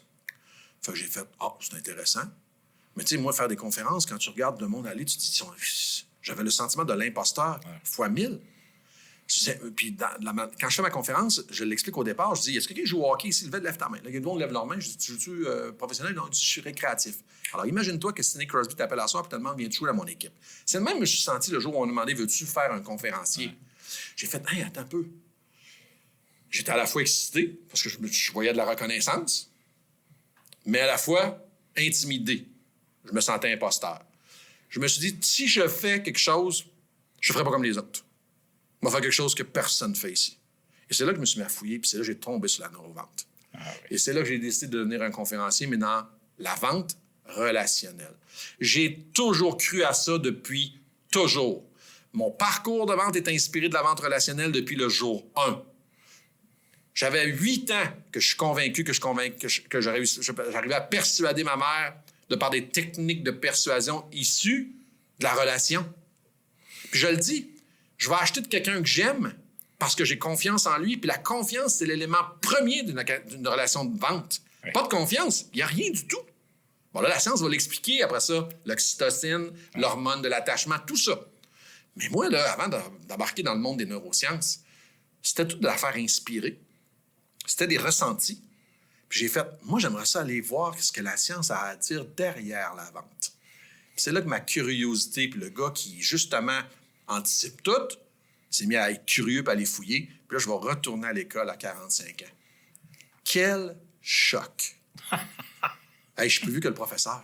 Fait que j'ai fait « Ah, c'est intéressant. » Mais tu sais, moi, faire des conférences, quand tu regardes le monde aller, tu te dis « J'avais le sentiment de l'imposteur fois 1000. » Puis quand je fais ma conférence, je l'explique au départ, je dis « Est-ce que quelqu'un joue au hockey ici? Lève ta main. » Là, il y a des gens qui lèvent leur main. Je dis « Tu joues-tu professionnel? » Non, je dis « Je suis récréatif. » Alors, imagine-toi que Sidney Crosby t'appelle à soir et te demande « Viens-tu jouer à mon équipe? » C'est le même que je suis senti le jour où on m'a demandé « Veux-tu faire un conférencier? » J'ai fait « Hey, attends un peu. » J'étais à la fois excité, parce que je voyais de la reconnaissance, mais à la fois intimidé. Je me sentais imposteur. Je me suis dit, si je fais quelque chose, je ne ferai pas comme les autres. Je vais faire quelque chose que personne ne fait ici. Et c'est là que je me suis mis à fouiller, puis c'est là que j'ai tombé sur la neurovente. Et c'est là que j'ai décidé de devenir un conférencier, mais dans la vente relationnelle. J'ai toujours cru à ça depuis toujours. Mon parcours de vente est inspiré de la vente relationnelle depuis le jour 1. J'avais 8 ans que je suis convaincu que j'arrivais à persuader ma mère de par des techniques de persuasion issues de la relation. Puis je le dis, je vais acheter de quelqu'un que j'aime parce que j'ai confiance en lui. Puis la confiance, c'est l'élément premier d'une relation de vente. Oui. Pas de confiance, il n'y a rien du tout. Bon, là, la science va l'expliquer après ça. L'oxytocine, l'hormone de l'attachement, tout ça. Mais moi, là, avant d'embarquer dans le monde des neurosciences, c'était tout de l'affaire inspirée. C'était des ressentis. Puis j'ai fait, moi, j'aimerais ça aller voir ce que la science a à dire derrière la vente. Puis c'est là que ma curiosité, puis le gars qui, justement, anticipe tout, s'est mis à être curieux et à aller fouiller. Puis là, je vais retourner à l'école à 45 ans. Quel choc! Hey, je suis plus vieux que le professeur.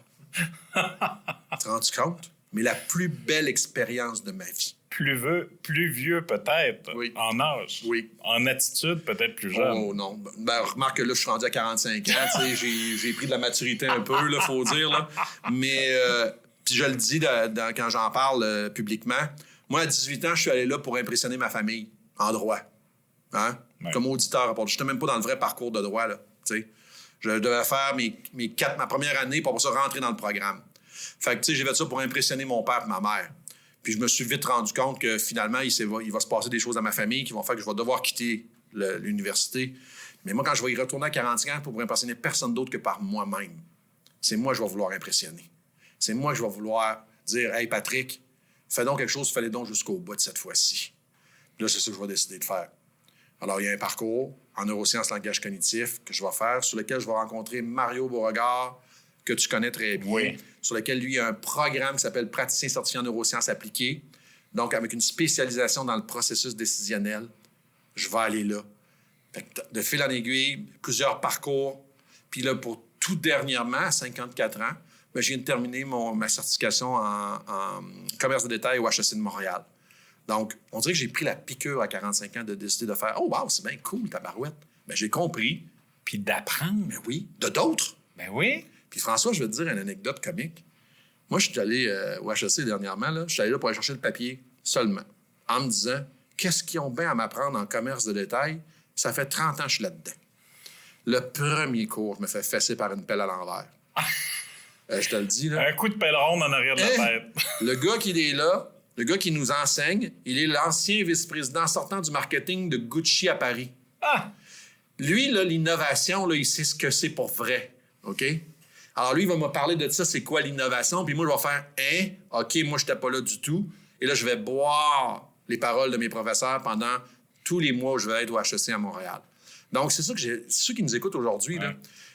Tu te rends compte? Mais la plus belle expérience de ma vie. Plus vieux peut-être, en âge. Oui. En attitude, peut-être plus jeune. Oh non. Ben, remarque que là, je suis rendu à 45 ans. J'ai pris de la maturité un peu, il faut dire. Là. Mais, puis je le dis quand j'en parle publiquement, moi, à 18 ans, je suis allé là pour impressionner ma famille, en droit. Hein? Ouais. Comme auditeur. Je n'étais même pas dans le vrai parcours de droit. Là, t'sais. Je devais faire ma première année pour ça rentrer dans le programme. Fait que, j'ai fait ça pour impressionner mon père et ma mère. Puis je me suis vite rendu compte que finalement, il va se passer des choses à ma famille qui vont faire que je vais devoir quitter l'université. Mais moi, quand je vais y retourner à 45 ans pour impressionner personne d'autre que par moi-même, c'est moi que je vais vouloir impressionner. C'est moi que je vais vouloir dire « Hey, Patrick, fais donc quelque chose, fais-le donc jusqu'au bout de cette fois-ci. » Puis là, c'est ça que je vais décider de faire. Alors, il y a un parcours en neurosciences langage cognitif que je vais faire, sur lequel je vais rencontrer Mario Beauregard, que tu connais très bien, sur lequel, lui, il y a un programme qui s'appelle Praticien certifié en neurosciences appliquées. Donc, avec une spécialisation dans le processus décisionnel, je vais aller là. Fait que de fil en aiguille, plusieurs parcours. Puis là, pour tout dernièrement, à 54 ans, ben, je viens de terminer ma certification en commerce de détail au HEC de Montréal. Donc, on dirait que j'ai pris la piqûre à 45 ans de décider de faire « Oh, wow, c'est bien cool, ta barouette. » Ben, j'ai compris. Puis d'apprendre. Ben oui, de d'autres. Ben oui. Puis François, je vais te dire une anecdote comique. Moi, je suis allé au HEC dernièrement. Là, je suis allé là pour aller chercher le papier seulement, en me disant « Qu'est-ce qu'ils ont bien à m'apprendre en commerce de détail? Ça fait 30 ans que je suis là-dedans. » Le premier cours, je me fais fesser par une pelle à l'envers. Je te le dis, là. Un coup de pelle ronde en arrière de la tête. Le gars qui est là, le gars qui nous enseigne, il est l'ancien vice-président sortant du marketing de Gucci à Paris. Ah! Lui, là, l'innovation, là, il sait ce que c'est pour vrai. OK? Alors, lui, il va me parler de ça, c'est quoi l'innovation? Puis moi, je vais faire « Hein? OK, moi, je n'étais pas là du tout. » Et là, je vais boire les paroles de mes professeurs pendant tous les mois où je vais être au HEC à Montréal. Donc, c'est ça que ceux qui nous écoutent aujourd'hui, là,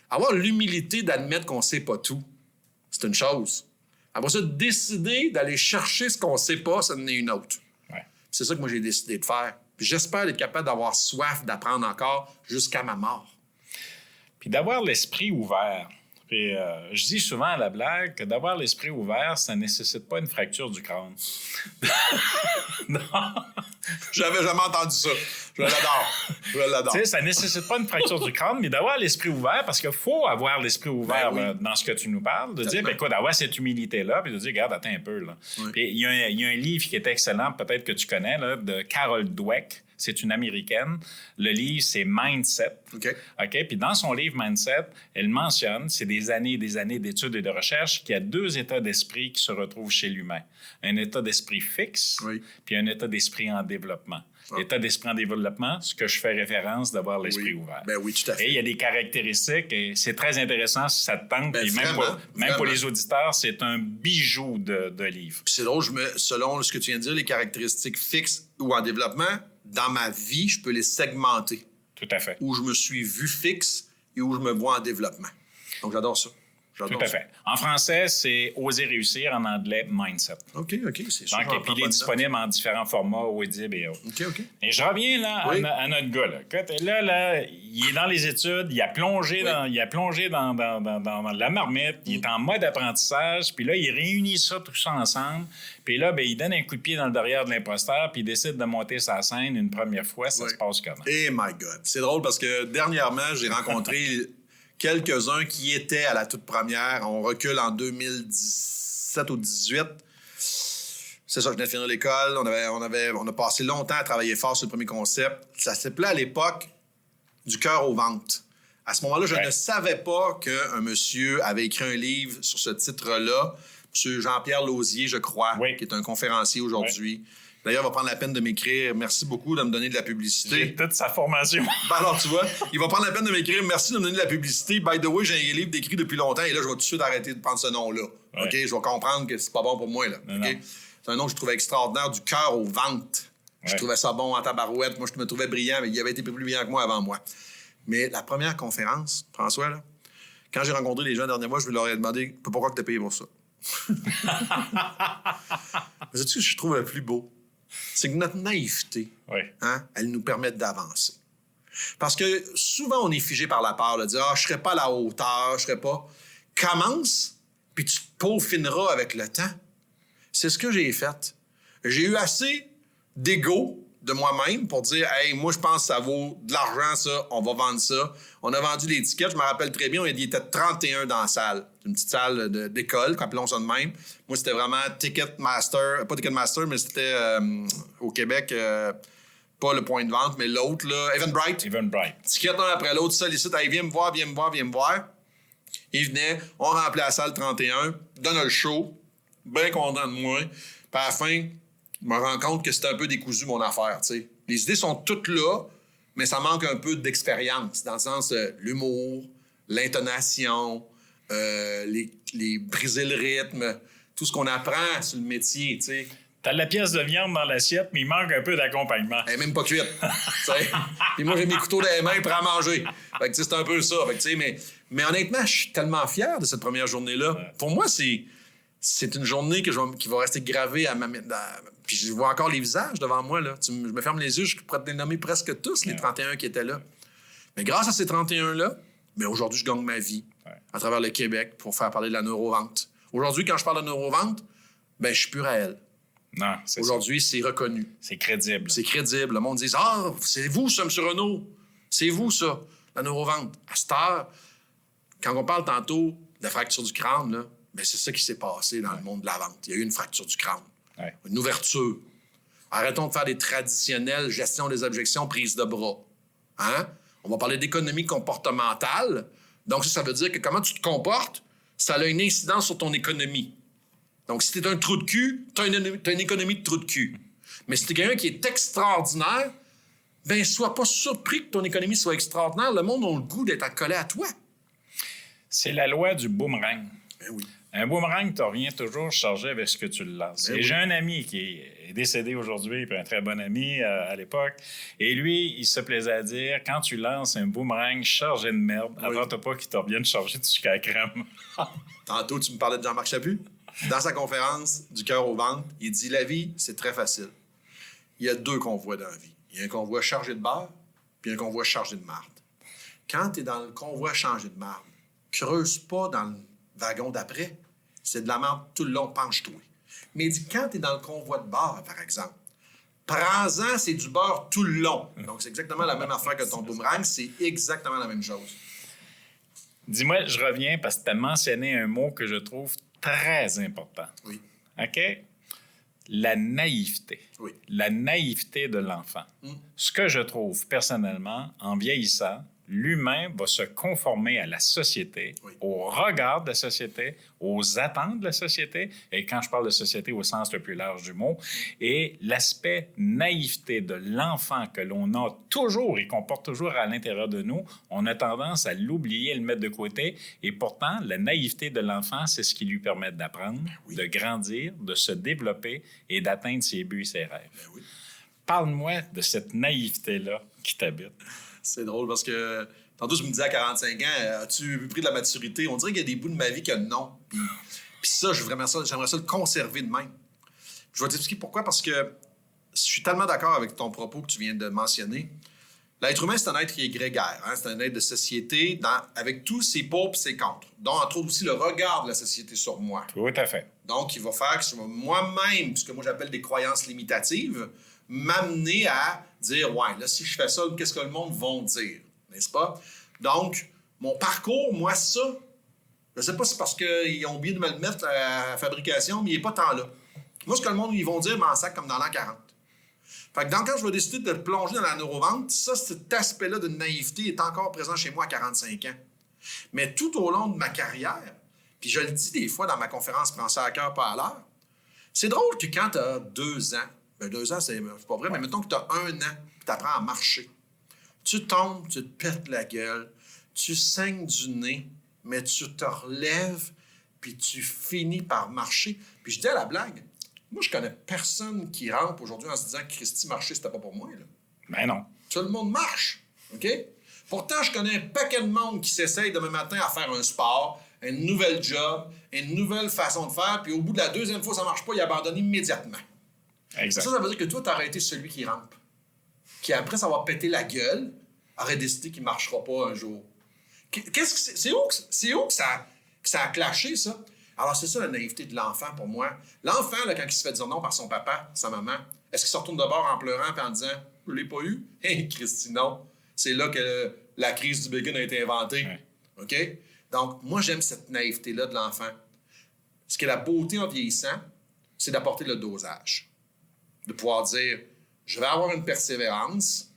avoir l'humilité d'admettre qu'on ne sait pas tout, c'est une chose. Après ça, décider d'aller chercher ce qu'on ne sait pas, ça en est une autre. Ouais. C'est ça que moi, j'ai décidé de faire. Puis j'espère être capable d'avoir soif d'apprendre encore jusqu'à ma mort. Puis d'avoir l'esprit ouvert. Puis je dis souvent à la blague que d'avoir l'esprit ouvert, ça ne nécessite pas une fracture du crâne. Non. J'avais jamais entendu ça. Je l'adore. Tu sais, ça ne nécessite pas une fracture du crâne, mais d'avoir l'esprit ouvert, parce qu'il faut avoir l'esprit ouvert là, dans ce que tu nous parles, de dire, ben, écoute, d'avoir cette humilité-là, puis de dire, regarde, attends un peu. Là. Puis il y a un livre qui est excellent, peut-être que tu connais, là, de Carol Dweck. C'est une Américaine. Le livre, c'est Mindset. OK. Puis dans son livre Mindset, elle mentionne, c'est des années d'études et de recherche, qu'il y a 2 états d'esprit qui se retrouvent chez l'humain. Un état d'esprit fixe, puis un état d'esprit en développement. L'état d'esprit en développement, ce que je fais référence d'avoir l'esprit ouvert. Ben oui, tout à fait. Et il y a des caractéristiques, et c'est très intéressant si ça te tente. Ben, puis même pour les auditeurs, c'est un bijou de livre. Puis c'est drôle, selon ce que tu viens de dire, les caractéristiques fixes ou en développement, dans ma vie, je peux les segmenter. Tout à fait. Où je me suis vu fixe et où je me vois en développement. Donc, j'adore ça. Tout à fait. En français, c'est « Oser réussir », en anglais, « mindset ». OK, c'est sûr. Donc, puis il est disponible en différents formats, Audible et autres. OK. Et je reviens là, à notre gars. Là, il est dans les études, il a plongé dans la marmite, il est en mode apprentissage, puis là, il réunit tout ça ensemble, puis là, ben, il donne un coup de pied dans le derrière de l'imposteur, puis il décide de monter sa scène une première fois. Ça se passe comment? Eh my God! C'est drôle parce que dernièrement, j'ai rencontré quelques-uns qui étaient à la toute première. On recule en 2017 ou 2018. C'est ça, je venais de finir l'école. On a passé longtemps à travailler fort sur le premier concept. Ça s'appelait à l'époque du cœur au ventre. À ce moment-là, je ne savais pas qu'un monsieur avait écrit un livre sur ce titre-là. M. Jean-Pierre Lausier, je crois, qui est un conférencier aujourd'hui. D'ailleurs, il va prendre la peine de m'écrire. Merci beaucoup de me donner de la publicité. J'ai toute sa formation. Ben alors, tu vois, il va prendre la peine de m'écrire. Merci de me donner de la publicité. By the way, j'ai un livre d'écrit depuis longtemps et là, je vais tout de suite arrêter de prendre ce nom-là. OK? Je vais comprendre que c'est pas bon pour moi, là. OK? C'est un nom que je trouvais extraordinaire, du cœur au ventre. Je trouvais ça bon en tabarouette. Moi, je me trouvais brillant, mais il avait été plus brillant que moi avant moi. Mais la première conférence, François, là, quand j'ai rencontré les gens dernièrement, je leur ai demandé pourquoi tu as payé pour ça. Mais sais-tu ce que je trouve le plus beau? C'est que notre naïveté, elle nous permet d'avancer. Parce que souvent, on est figé par la peur de dire « Ah, je ne serai pas à la hauteur, je ne serai pas... » Commence, puis tu te peaufineras avec le temps. C'est ce que j'ai fait. J'ai eu assez d'ego de moi-même pour dire « Hey, moi, je pense que ça vaut de l'argent, ça. On va vendre ça. » On a vendu les tickets. Je me rappelle très bien, il était 31 dans la salle. Une petite salle d'école, appelons ça de même. Moi, c'était vraiment Ticketmaster. Pas Ticketmaster, mais c'était au Québec, pas le point de vente, mais l'autre, là, Eventbrite. Ticket un après l'autre, sollicite. Hey, viens me voir. Il venait, on remplait la salle 31, donne le show, bien content de moi. Puis à la fin, je me rends compte que c'était un peu décousu, mon affaire, tu sais. Les idées sont toutes là, mais ça manque un peu d'expérience, dans le sens l'humour, l'intonation, les briser le rythme, tout ce qu'on apprend sur le métier, tu sais. T'as la pièce de viande dans l'assiette, mais il manque un peu d'accompagnement. Elle n'est même pas cuite, tu sais. Puis moi, j'ai mes couteaux dans les mains prêts à manger. Fait que, c'est un peu ça. Fait que, tu sais, mais honnêtement, je suis tellement fier de cette première journée-là. Ouais. Pour moi, c'est une journée qui va rester gravée à ma... Puis je vois encore les visages devant moi, là. Je me ferme les yeux, je pourrais te les nommer presque tous, les 31 qui étaient là. Mais grâce à ces 31-là, aujourd'hui, je gagne ma vie à travers le Québec pour faire parler de la neurovente. Aujourd'hui, quand je parle de neurovente, je suis plus réel. Non, aujourd'hui, c'est reconnu. C'est crédible. C'est crédible. Le monde dit « Ah, c'est vous, ça, M. Renaud. C'est vous, ça, la neurovente. » À cette heure, quand on parle tantôt de la fracture du crâne, là, c'est ça qui s'est passé dans le monde de la vente. Il y a eu une fracture du crâne. Une ouverture. Arrêtons de faire des traditionnelles gestion des objections, prise de bras. Hein? On va parler d'économie comportementale. Donc, ça veut dire que comment tu te comportes, ça a une incidence sur ton économie. Donc, si t'es un trou de cul, t'as une économie de trou de cul. Mais si t'es quelqu'un qui est extraordinaire, sois pas surpris que ton économie soit extraordinaire. Le monde a le goût d'être accolé à toi. C'est la loi du boomerang. Ben oui. Un boomerang te revient toujours chargé avec ce que tu le lances. Ben Et oui. j'ai un ami qui est décédé aujourd'hui, puis un très bon ami à l'époque. Et lui, il se plaisait à dire, quand tu lances un boomerang chargé de merde, Oui. attends pas qu'il te revienne chargé de sucre à la crème. Tantôt, tu me parlais de Jean-Marc Chaput. Dans sa conférence du cœur au ventre, il dit « La vie, c'est très facile. Il y a 2 convois dans la vie. Il y a un convoi chargé de beurre, puis un convoi chargé de marde. Quand tu es dans le convoi chargé de marde, creuse pas dans le wagon d'après. C'est de la marde tout le long, penche-toi. Mais il dit, quand tu es dans le convoi de beurre, par exemple, prends-en, c'est du beurre tout le long. Donc, c'est exactement la même affaire que ton boomerang. C'est exactement la même chose. Dis-moi, je reviens parce que tu as mentionné un mot que je trouve très important. Oui. OK? La naïveté. Oui. La naïveté de l'enfant. Ce que je trouve personnellement, en vieillissant, l'humain va se conformer à la société, Oui. au regard de la société, aux attentes de la société, et quand je parle de société au sens le plus large du mot, et l'aspect naïveté de l'enfant que l'on a toujours et qu'on porte toujours à l'intérieur de nous, on a tendance à l'oublier et le mettre de côté, et pourtant, la naïveté de l'enfant, c'est ce qui lui permet d'apprendre, Oui. de grandir, de se développer et d'atteindre ses buts et ses rêves. Ben oui. Parle-moi de cette naïveté-là qui t'habite. C'est drôle parce que tantôt, je me disais à 45 ans, as-tu pris de la maturité? On dirait qu'il y a des bouts de ma vie que non. Puis ça, j'aimerais ça le conserver de même. Je vais t'expliquer pourquoi. Parce que je suis tellement d'accord avec ton propos que tu viens de mentionner. L'être humain, c'est un être qui est grégaire. Hein? C'est un être de société avec tous ses pour et ses contre. dont, entre autres, aussi le regard de la société sur moi. Tout à fait. Donc, il va faire que moi-même, ce que moi j'appelle des croyances limitatives, m'amener à dire, ouais, là, si je fais ça, qu'est-ce que le monde va dire? N'est-ce pas? Donc, mon parcours, moi, ça, je ne sais pas si c'est parce qu'ils ont oublié de me le mettre à la fabrication, mais il n'est pas tant là. Moi, ce que le monde, ils vont dire, m'en sac comme dans l'an 40. Fait que donc, quand je vais décider de plonger dans la neurovente, ça, cet aspect-là de naïveté est encore présent chez moi à 45 ans. Mais tout au long de ma carrière, puis je le dis des fois dans ma conférence « Penser à cœur, pas à l'heure », c'est drôle que quand tu as 2 ans, 2 ans, c'est pas vrai, mais mettons que tu as 1 an, puis tu apprends à marcher. Tu tombes, tu te pètes la gueule, tu saignes du nez, mais tu te relèves, puis tu finis par marcher. Puis je dis à la blague, moi, je connais personne qui rampe aujourd'hui en se disant que Christy, marcher, c'était pas pour moi. Là. Ben non. Tout le monde marche, OK? Pourtant, je connais un paquet de monde qui s'essaye demain matin à faire un sport, une nouvelle job, une nouvelle façon de faire, puis au bout de la 2e fois, ça marche pas, il abandonne immédiatement. Exact. Ça veut dire que toi, tu aurais été celui qui rampe, qui, après s'avoir pété la gueule, aurait décidé qu'il ne marchera pas un jour. C'est où que ça a clashé, ça? Alors, c'est ça la naïveté de l'enfant pour moi. L'enfant, là, quand il se fait dire non par son papa, sa maman, est-ce qu'il se retourne de bord en pleurant et en disant « Je ne l'ai pas eu? » Hey, Christy, non. C'est là que la crise du bacon a été inventée. Ouais. OK? Donc, moi, j'aime cette naïveté-là de l'enfant. Ce qui est la beauté en vieillissant, c'est d'apporter le dosage. De pouvoir dire, je vais avoir une persévérance,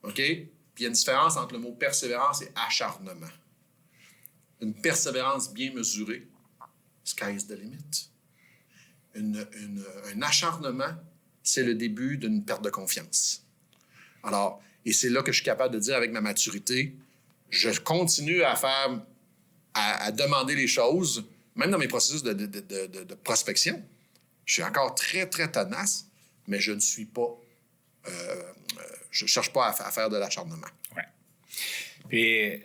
OK? Puis il y a une différence entre le mot persévérance et acharnement. Une persévérance bien mesurée, sky's the limit. Un acharnement, c'est le début d'une perte de confiance. Alors, et c'est là que je suis capable de dire avec ma maturité, je continue à demander les choses, même dans mes processus de prospection. Je suis encore très, très tenace, mais je ne suis pas... je ne cherche pas à faire de l'acharnement. Ouais. Puis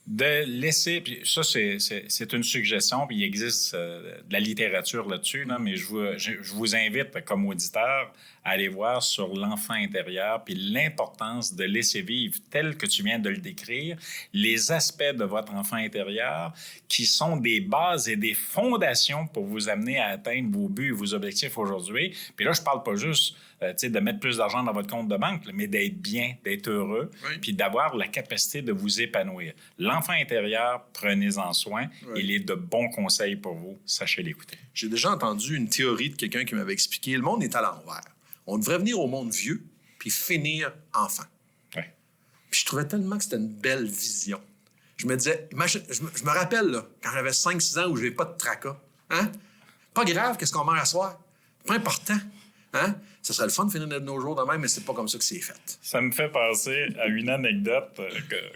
de laisser... Puis ça, c'est une suggestion, puis il existe de la littérature là-dessus, là, mais je vous invite, comme auditeur, à aller voir sur l'enfant intérieur, puis l'importance de laisser vivre, tel que tu viens de le décrire, les aspects de votre enfant intérieur qui sont des bases et des fondations pour vous amener à atteindre vos buts et vos objectifs aujourd'hui. Puis là, je parle pas juste de mettre plus d'argent dans votre compte de banque, mais d'être bien, d'être heureux, Oui. puis d'avoir la capacité de vous épanouir. L'enfant intérieur, prenez-en soin. Oui. Il est de bons conseils pour vous. Sachez l'écouter. J'ai déjà entendu une théorie de quelqu'un qui m'avait expliqué, le monde est à l'envers. On devrait venir au monde vieux, puis finir enfant. Ouais. Puis je trouvais tellement que c'était une belle vision. Je me disais, imagine, je me rappelle, là, quand j'avais 5-6 ans où je n'avais pas de tracas. Hein? Pas grave, qu'est-ce qu'on mange à soir? Pas important. Hein? Ça serait le fun de finir nos jours de même, mais c'est pas comme ça que c'est fait. Ça me fait penser à une anecdote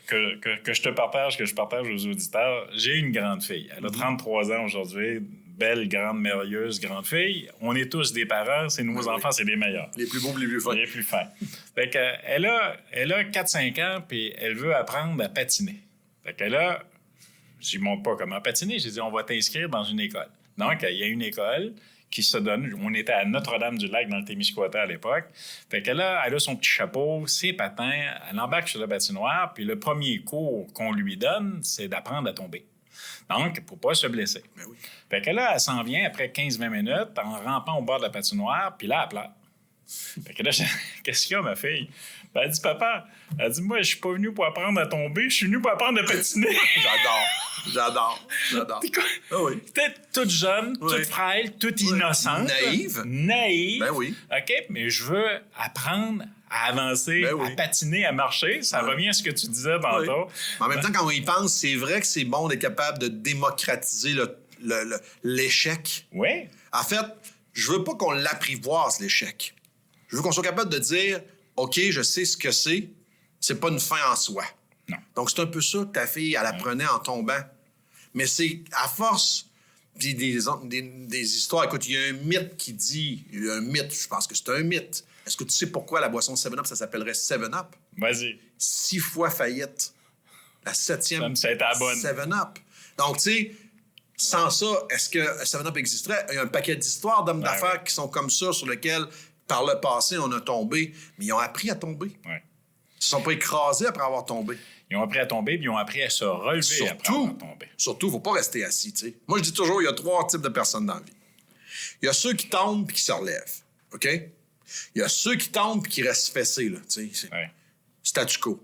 que je te partage, que je partage aux auditeurs. J'ai une grande fille. Elle a 33 ans aujourd'hui. Belle, grande, merveilleuse grande fille. On est tous des parents. C'est nos enfants, c'est les meilleurs. Les plus beaux, les plus fins. Les plus fins. Fait que, elle a 4-5 ans, puis elle veut apprendre à patiner. Fait que là, je lui montre pas comment patiner. J'ai dit, on va t'inscrire dans une école. Donc, il y a une école qui se donne. On était à Notre-Dame-du-Lac dans le Témiscouata à l'époque. Fait que là, elle a son petit chapeau, ses patins, elle embarque sur la patinoire, puis le premier cours qu'on lui donne, c'est d'apprendre à tomber. Donc, pour pas se blesser. Ben oui. Fait que là, elle s'en vient après 15-20 minutes en rampant au bord de la patinoire, puis là, elle pleure. Fait que là, qu'est-ce qu'il y a, ma fille? Ben, elle dit, papa, elle dit, moi, je suis pas venu pour apprendre à tomber, je suis venu pour apprendre à patiner. J'adore. Ah oui. T'es toute jeune, toute frêle, toute innocente. Naïve. Ben oui. OK, mais je veux apprendre à avancer, à patiner, à marcher. Ça revient à ce que tu disais tantôt. Oui. En même temps, quand on y pense, c'est vrai que c'est bon d'être capable de démocratiser l'échec. Oui. En fait, je veux pas qu'on l'apprivoise, l'échec. Je veux qu'on soit capable de dire, OK, je sais ce que c'est pas une fin en soi. Non. Donc, c'est un peu ça que ta fille, elle apprenait en tombant. Mais c'est à force puis des histoires. Écoute, il y a un mythe qui dit... Il y a un mythe, je pense que c'est un mythe. Est-ce que tu sais pourquoi la boisson 7-Up, ça s'appellerait 7-Up? Vas-y. 6 fois faillite. La 7e, ça a été la bonne. 7-Up. Donc, tu sais, sans ça, est-ce que 7-Up existerait? Il y a un paquet d'histoires d'hommes d'affaires qui sont comme ça, sur lesquels, par le passé, on a tombé. Mais ils ont appris à tomber. Ouais. Ils ne se sont pas écrasés après avoir tombé. Ils ont appris à tomber, puis ils ont appris à se relever après avoir tombé. Surtout, il ne faut pas rester assis. T'sais. Moi, je dis toujours, il y a 3 types de personnes dans la vie. Il y a ceux qui tombent et qui se relèvent. OK? Il y a ceux qui tombent et qui restent fessés. Là, statu quo.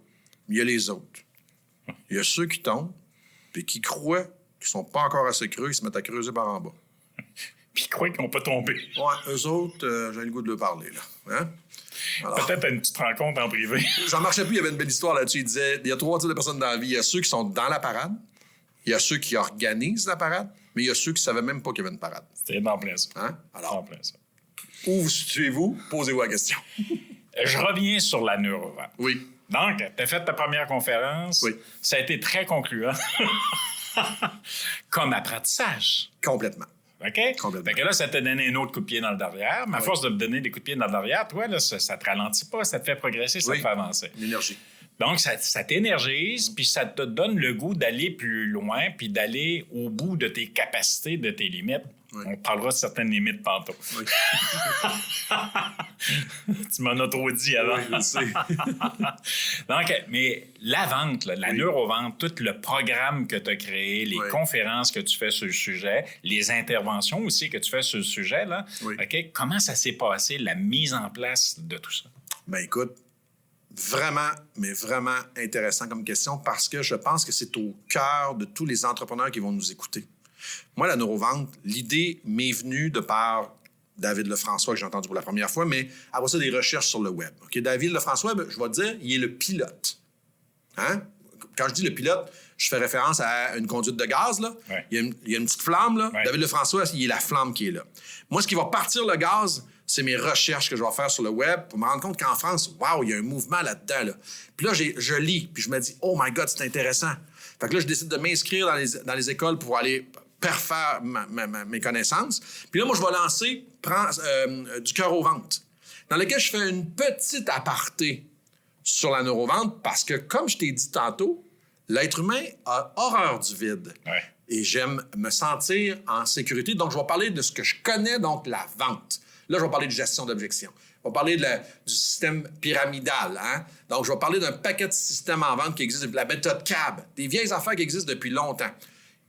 Il y a les autres. Il y a ceux qui tombent et qui croient qu'ils ne sont pas encore assez creux, ils se mettent à creuser par en bas. Puis ils croient qu'ils n'ont pas tombé. Ouais, eux autres, j'ai le goût de leur parler. Là. Hein? Alors, peut-être une petite rencontre en privé. Jean-Marc Chaput, il y avait une belle histoire là-dessus. Il disait, il y a 3 types de personnes dans la vie. Il y a ceux qui sont dans la parade, il y a ceux qui organisent la parade, mais il y a ceux qui ne savaient même pas qu'il y avait une parade. C'est dans plein ça. Hein? Alors, dans plein ça. Où vous situez-vous? Posez-vous la question. Je reviens sur la neurovente. Oui. Donc, tu as fait ta première conférence. Oui. Ça a été très concluant. Comme apprentissage. Complètement. OK? Complètement. Fait que là, ça t'a donné un autre coup de pied dans le derrière. Mais à force de me donner des coups de pied dans le derrière, toi, là, ça te ralentit pas, ça te fait progresser, ça te fait avancer. L'énergie. Donc, ça t'énergise, puis ça te donne le goût d'aller plus loin, puis d'aller au bout de tes capacités, de tes limites. Oui. On parlera de certaines limites tantôt. Oui. Tu m'en as trop dit avant. Oui, je sais. Donc, mais la vente, la neurovente, tout le programme que tu as créé, les conférences que tu fais sur le sujet, les interventions aussi que tu fais sur le sujet, là, OK, comment ça s'est passé, la mise en place de tout ça? Ben écoute, vraiment, mais vraiment intéressant comme question parce que je pense que c'est au cœur de tous les entrepreneurs qui vont nous écouter. Moi, la neurovente, l'idée m'est venue de par David Lefrançois, que j'ai entendu pour la première fois, mais après ça, des recherches sur le web. Okay? David Lefrançois, je vais te dire, il est le pilote. Hein? Quand je dis le pilote, je fais référence à une conduite de gaz. Là. Ouais. Il y a une petite flamme. Là. Ouais. David Lefrançois, il est la flamme qui est là. Moi, ce qui va partir le gaz, c'est mes recherches que je vais faire sur le web pour me rendre compte qu'en France, wow, il y a un mouvement là-dedans. Là. Puis là, je lis, puis je me dis, oh my God, c'est intéressant. Fait que là, je décide de m'inscrire dans les écoles pour aller parfaire mes connaissances. Puis là, moi, je vais lancer du cœur au ventre, dans lequel je fais une petite aparté sur la neurovente parce que, comme je t'ai dit tantôt, l'être humain a horreur du vide. Ouais. Et j'aime me sentir en sécurité. Donc, je vais parler de ce que je connais, donc la vente. Là, je vais parler de gestion d'objection. Je vais parler du système pyramidal. Hein? Donc, je vais parler d'un paquet de systèmes en vente qui existent depuis la méthode CAB, des vieilles affaires qui existent depuis longtemps.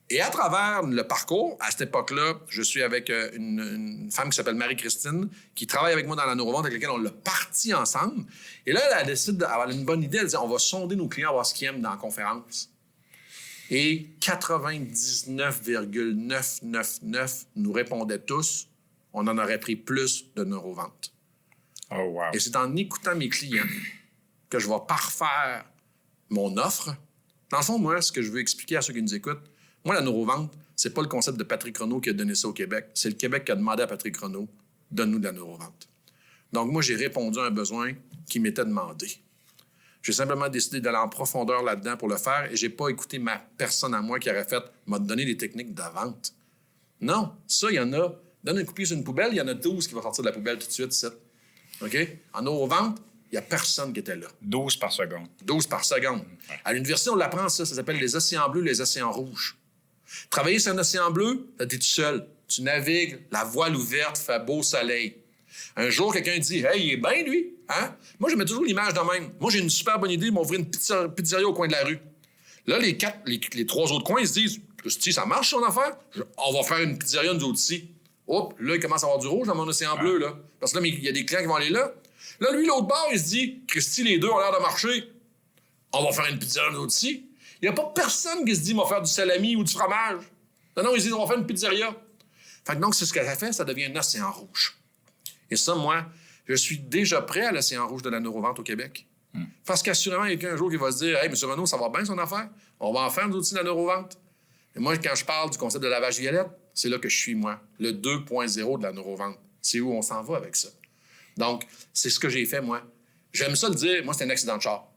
Et à travers le parcours, à cette époque-là, je suis avec une femme qui s'appelle Marie-Christine, qui travaille avec moi dans la neurovente, avec laquelle on l'a parti ensemble. Et là, elle décide d'avoir une bonne idée. Elle dit, on va sonder nos clients, voir ce qu'ils aiment dans la conférence. Et 99,999 nous répondaient tous, on en aurait pris plus de neurovente. Oh, wow. Et c'est en écoutant mes clients que je vais parfaire mon offre. Dans le fond, moi, ce que je veux expliquer à ceux qui nous écoutent, moi, la neurovente, c'est pas le concept de Patrick Renaud qui a donné ça au Québec. C'est le Québec qui a demandé à Patrick Renaud, donne-nous de la neurovente. Donc, moi, j'ai répondu à un besoin qui m'était demandé. J'ai simplement décidé d'aller en profondeur là-dedans pour le faire et j'ai pas écouté ma personne à moi qui aurait m'a donné des techniques de vente. Non, ça, il y en a. Donne un coup de pied sur une poubelle, il y en a 12 qui vont sortir de la poubelle tout de suite, ça. OK? En neurovente, il n'y a personne qui était là. 12 par seconde. 12 par seconde. Ouais. À l'université, on l'apprend, ça s'appelle les océans bleus, les océans rouges. Travailler sur un océan bleu, là, t'es tout seul. Tu navigues, la voile ouverte, fait beau soleil. Un jour, quelqu'un dit « Hey, il est bien, lui! Hein? » Moi, je mets toujours l'image de même. Moi, j'ai une super bonne idée, ils m'ouvrir une pizzeria au coin de la rue. Là, les 3 autres coins, ils se disent « Christy, ça marche, son affaire? On va faire une pizzeria, nous autres ici. » Hop, là, il commence à avoir du rouge dans mon océan bleu, là. Parce que là, il y a des clients qui vont aller là. Là, lui, l'autre bord, il se dit « Christy, les deux ont l'air de marcher. On va faire une pizzeria, nous autres ici. » Il n'y a pas personne qui se dit « On va faire du salami ou du fromage. » Non, ils se disent « On va faire une pizzeria. » Fait que donc, c'est ce qu'elle a fait, ça devient un océan rouge. Et ça, moi, je suis déjà prêt à l'océan rouge de la neurovente au Québec. Parce qu'assurément, il y a quelqu'un un jour qui va se dire « Hey, M. Renaud, ça va bien son affaire? On va en faire, nous aussi, de la neurovente. » Et moi, quand je parle du concept de lavage violette, c'est là que je suis, moi. Le 2.0 de la neurovente. C'est où on s'en va avec ça. Donc, c'est ce que j'ai fait, moi. J'aime ça le dire. Moi, c'était un accident de char.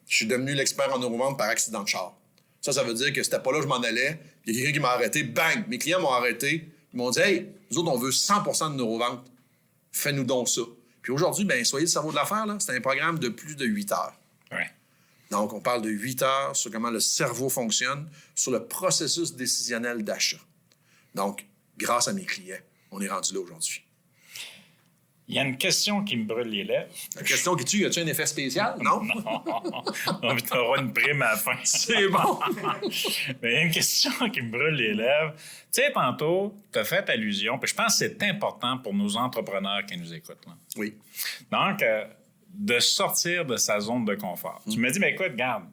Je suis devenu l'expert en neurovente par accident de char. Ça veut dire que c'était pas là que je m'en allais. Il y a quelqu'un qui m'a arrêté. Bang! Mes clients m'ont arrêté. Ils m'ont dit « Hey, nous autres, on veut 100% de neurovente. Fais-nous donc ça. » Puis aujourd'hui, bien, soyez le cerveau de l'affaire, là. C'est un programme de plus de 8 heures. Ouais. Donc, on parle de 8 heures sur comment le cerveau fonctionne, sur le processus décisionnel d'achat. Donc, grâce à mes clients, on est rendu là aujourd'hui. Il y a une question qui me brûle les lèvres. La question qui tue, y a-tu un effet spécial? Non? Non, tu auras une prime à la fin. C'est bon! Mais il y a une question qui me brûle les lèvres. Tu sais, tantôt, tu as fait allusion, puis je pense que c'est important pour nos entrepreneurs qui nous écoutent. Là. Oui. Donc, de sortir de sa zone de confort. Tu me dis, mais écoute, regarde,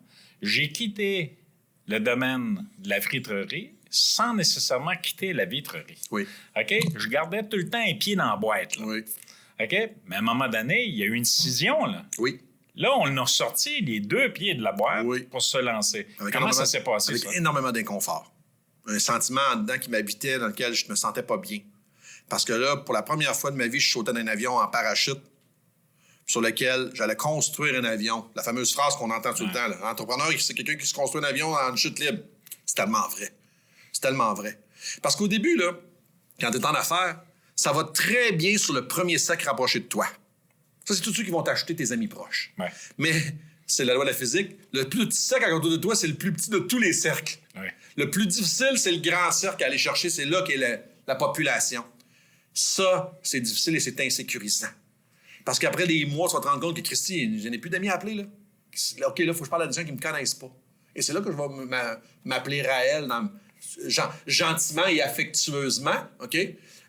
j'ai quitté le domaine de la fritrerie sans nécessairement quitter la vitrerie. Oui. OK? Je gardais tout le temps un pied dans la boîte. Là. Oui. OK? Mais à un moment donné, il y a eu une scission, là. Oui. Là, on a sorti les 2 pieds de la boîte pour se lancer. Comment ça s'est passé, avec ça? Énormément d'inconfort. Un sentiment en dedans qui m'habitait, dans lequel je me sentais pas bien. Parce que là, pour la première fois de ma vie, je sautais d'un avion en parachute sur lequel j'allais construire un avion. La fameuse phrase qu'on entend tout le temps. Là. L'entrepreneur, c'est quelqu'un qui se construit un avion en chute libre. C'est tellement vrai. C'est tellement vrai. Parce qu'au début, là, quand tu es en affaires, ça va très bien sur le premier cercle rapproché de toi. Ça, c'est tous ceux qui vont t'acheter tes amis proches. Ouais. Mais c'est la loi de la physique. Le plus petit cercle à côté de toi, c'est le plus petit de tous les cercles. Ouais. Le plus difficile, c'est le grand cercle à aller chercher. C'est là qu'est la population. Ça, c'est difficile et c'est insécurisant. Parce qu'après des mois, tu vas te rendre compte que Christy, je n'ai plus d'amis à appeler. Là. OK, là, il faut que je parle à des gens qui ne me connaissent pas. Et c'est là que je vais m'appeler Raël gentiment et affectueusement. OK?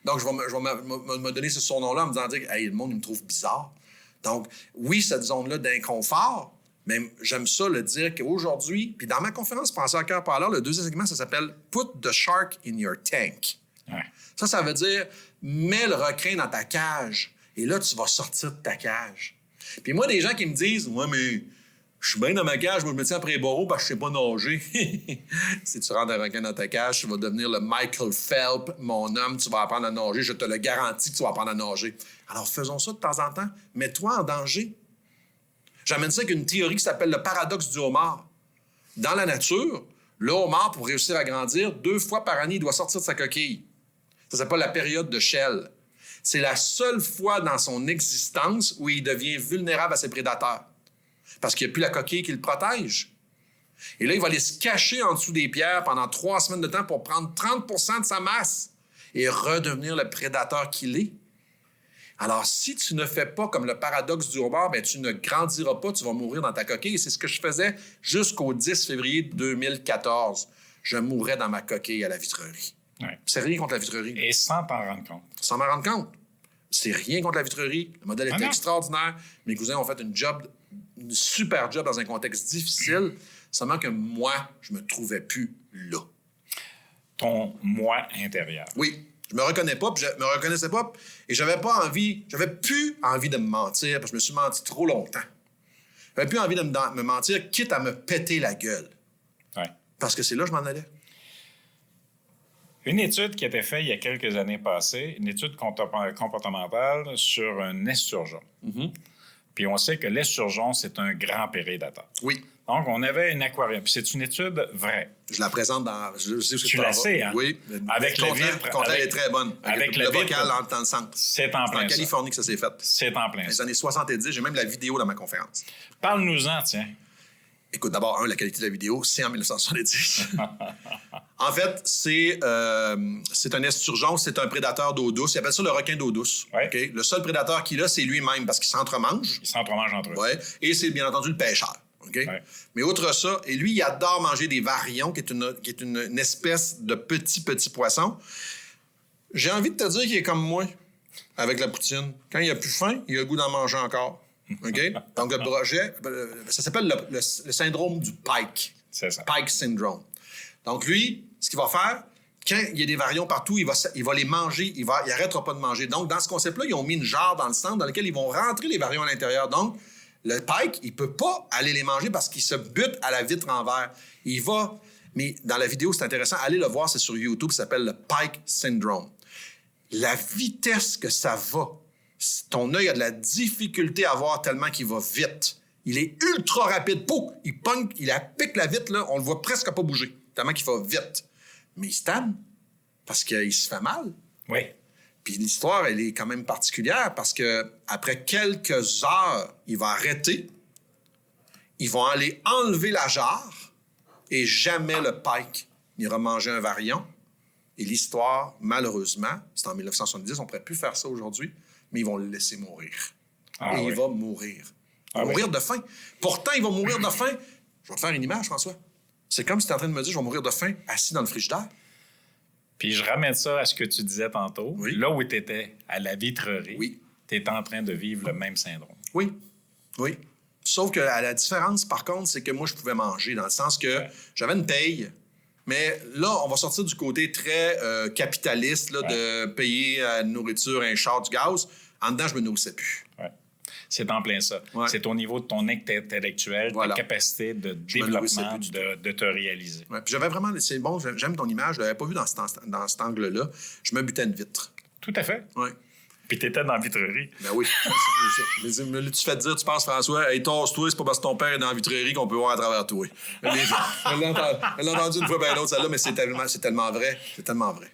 Donc, je vais me donner ce surnom-là en me disant hey, le monde, il me trouve bizarre. Donc, oui, cette zone-là d'inconfort, mais j'aime ça le dire qu'aujourd'hui, puis dans ma conférence Pensez à cœur par l'heure, le deuxième segment, ça s'appelle Put the shark in your tank. Ouais. Ça veut dire mets le requin dans ta cage et là, tu vas sortir de ta cage. Puis moi, des gens qui me disent ouais, mais je suis bien dans ma cage, moi, je me tiens après les barreaux parce que je sais pas nager. Si tu rentres un requin dans ta cage, tu vas devenir le Michael Phelps, mon homme, tu vas apprendre à nager. Je te le garantis que tu vas apprendre à nager. Alors, faisons ça de temps en temps. Mets-toi en danger. J'amène ça avec une théorie qui s'appelle le paradoxe du homard. Dans la nature, le homard, pour réussir à grandir, 2 fois par année, il doit sortir de sa coquille. Ça s'appelle la période de Shell. C'est la seule fois dans son existence où il devient vulnérable à ses prédateurs. Parce qu'il n'y a plus la coquille qui le protège. Et là, il va aller se cacher en dessous des pierres pendant 3 semaines de temps pour prendre 30% de sa masse et redevenir le prédateur qu'il est. Alors, si tu ne fais pas comme le paradoxe du homard, bien, tu ne grandiras pas, tu vas mourir dans ta coquille. Et c'est ce que je faisais jusqu'au 10 février 2014. Je mourais dans ma coquille à la vitrerie. Ouais. C'est rien contre la vitrerie. Et sans t'en rendre compte. Sans m'en rendre compte. C'est rien contre la vitrerie. Le modèle était extraordinaire. Mes cousins ont fait une super job dans un contexte difficile. Seulement que moi, je me trouvais plus là. Ton moi intérieur. Oui. Je me reconnais pas, puis je me reconnaissais pas, et j'avais plus envie de me mentir, parce que je me suis menti trop longtemps. J'avais plus envie de me mentir, quitte à me péter la gueule. Ouais. Parce que c'est là que je m'en allais. Une étude qui a été faite il y a quelques années passées, une étude comportementale sur un esturgeon. Puis on sait que l'esturgeon, c'est un grand prédateur. Oui. Donc, on avait un aquarium. Puis c'est une étude vraie. Je la présente dans... Je sais ce que Tu la sais, hein? Oui. Avec le vitre. Le contraire est très bonne. Avec le le bocal vitre. dans le centre. C'est en C'est plein en ça. Californie que ça s'est fait. C'est en plein Dans les ça. années 70, j'ai même la vidéo dans ma conférence. Parle-nous-en, tiens. Écoute, d'abord, la qualité de la vidéo, c'est en 1970. En fait, c'est un esturgeon, c'est un prédateur d'eau douce. Ils appellent ça le requin d'eau douce. Ouais. Okay? Le seul prédateur qu'il a, c'est lui-même, parce qu'il s'entremange. Ils s'entremangent entre eux. Ouais. Et c'est bien entendu le pêcheur. Okay? Ouais. Mais outre ça, et lui, il adore manger des varions, qui est une espèce de petit poisson. J'ai envie de te dire qu'il est comme moi, avec la poutine. Quand il a plus faim, il a le goût d'en manger encore. OK? Donc, le brochet, ça s'appelle le syndrome du Pike. C'est ça. Pike syndrome. Donc, lui, ce qu'il va faire, quand il y a des varions partout, il va les manger, il n'arrêtera pas de manger. Donc, dans ce concept-là, ils ont mis une jarre dans le centre dans lequel ils vont rentrer les varions à l'intérieur. Donc, le pike, il ne peut pas aller les manger parce qu'il se bute à la vitre en verre. Il va... Mais dans la vidéo, c'est intéressant. Allez le voir, c'est sur YouTube, ça s'appelle le Pike syndrome. La vitesse que ça va, ton œil a de la difficulté à voir tellement qu'il va vite. Il est ultra rapide. Pouf! Il pogne, il pique la vitre, là, on le voit presque pas bouger, tellement qu'il va vite. Mais il se tanne parce qu'il se fait mal. Oui. Puis l'histoire, elle est quand même particulière parce que après quelques heures, il va arrêter. Ils vont aller enlever la jarre et jamais le pike n'ira manger un varion. Et l'histoire, malheureusement, c'est en 1970, on ne pourrait plus faire ça aujourd'hui, mais ils vont le laisser mourir. Ah, et oui. il va mourir. Il va Ah, mourir oui. de faim. Pourtant, il va mourir de faim. Je vais te faire une image, François. C'est comme si tu es en train de me dire, je vais mourir de faim assis dans le frigidaire. Puis je ramène ça à ce que tu disais tantôt. Oui. Là où tu étais, à la vitrerie, Oui. tu étais en train de vivre le même syndrome. Oui, oui. Sauf que la différence, par contre, c'est que moi, je pouvais manger, dans le sens que j'avais une paye, mais là, on va sortir du côté très capitaliste là, de payer la nourriture, un char, du gaz. En dedans, je me nourrissais plus. Ouais. C'est en plein ça. Ouais. C'est au niveau de ton intellectuel, Voilà. ta capacité de Je me nourrissais développement, plus du de te réaliser. Ouais, puis j'avais vraiment... C'est bon, j'aime ton image, je l'avais pas vu dans cet angle-là. Je me butais une vitre. Tout à fait. Oui. Puis tu étais dans la vitrerie. Ben oui. Mais me l'as-tu fait dire, tu penses, François, hey, tasse-toi, c'est pas parce que ton père est dans la vitrerie qu'on peut voir à travers toi. Elle l'a entendu une fois par l'autre, celle-là, mais c'est tellement vrai. C'est tellement vrai.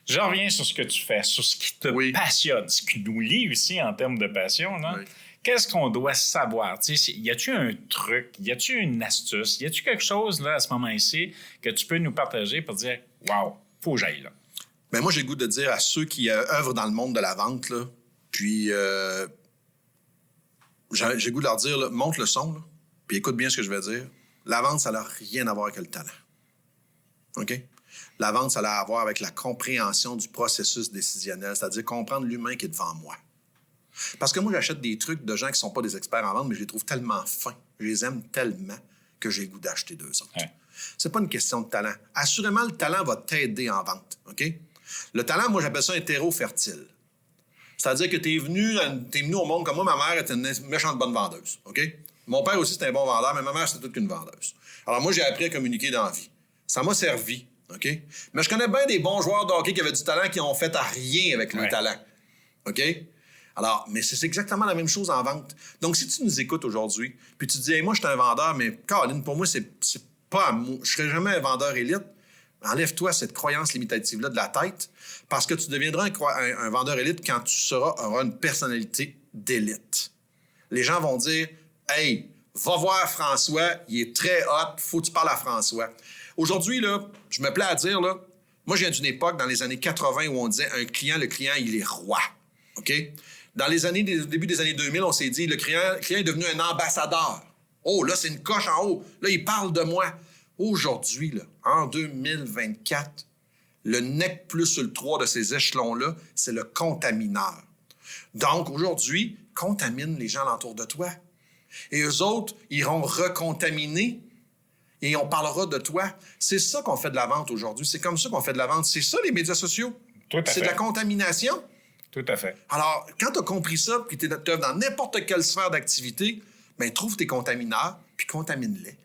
Je reviens sur ce que tu fais, sur ce qui te passionne, ce qui nous lie aussi en termes de passion. Là. Oui. Qu'est-ce qu'on doit savoir? Y a-tu un truc? Y a-tu une astuce? Y a-tu quelque chose là, à ce moment-ci que tu peux nous partager pour dire « Wow, faut que j'aille là ». Ben moi, j'ai le goût de dire à ceux qui œuvrent dans le monde de la vente, là, puis j'ai le goût de leur dire, là, monte le son, là, puis écoute bien ce que je vais dire. La vente, ça n'a rien à voir avec le talent. OK? La vente, ça a à voir avec la compréhension du processus décisionnel, c'est-à-dire comprendre l'humain qui est devant moi. Parce que moi, j'achète des trucs de gens qui ne sont pas des experts en vente, mais je les trouve tellement fins, je les aime tellement que j'ai le goût d'acheter d'eux autres. Ouais. C'est pas une question de talent. Assurément, le talent va t'aider en vente, OK? Le talent, moi, j'appelle ça un terreau fertile. C'est-à-dire que t'es venu au monde comme moi, ma mère était une méchante bonne vendeuse, OK? Mon père aussi, c'était un bon vendeur, mais ma mère, c'était toute qu'une vendeuse. Alors moi, j'ai appris à communiquer dans la vie. Ça m'a servi, OK? Mais je connais bien des bons joueurs de hockey qui avaient du talent qui ont fait à rien avec le talent, OK? Alors, mais c'est exactement la même chose en vente. Donc, si tu nous écoutes aujourd'hui, puis tu te dis, hey, moi, je suis un vendeur, mais Caroline, pour moi, c'est pas à moi. Je serai jamais un vendeur élite. Enlève-toi cette croyance limitative-là de la tête, parce que tu deviendras un vendeur élite quand tu auras une personnalité d'élite. Les gens vont dire, hey, va voir François, il est très hot, faut que tu parles à François. Aujourd'hui, là, je me plais à dire, là, moi, je viens d'une époque, dans les années 80, où on disait, le client, il est roi. OK? Dans les début des années 2000, on s'est dit, le client est devenu un ambassadeur. Oh, là, c'est une coche en haut. Là, il parle de moi. Aujourd'hui, là, en 2024, le nec plus ultra de ces échelons-là, c'est le contamineur. Donc, aujourd'hui, contamine les gens alentour de toi. Et eux autres iront recontaminer et on parlera de toi. C'est ça qu'on fait de la vente aujourd'hui. C'est comme ça qu'on fait de la vente. C'est ça, les médias sociaux. Tout à fait. C'est de la contamination. Tout à fait. Alors, quand tu as compris ça, puis tu es dans n'importe quelle sphère d'activité, bien, trouve tes contamineurs, puis contamine-les.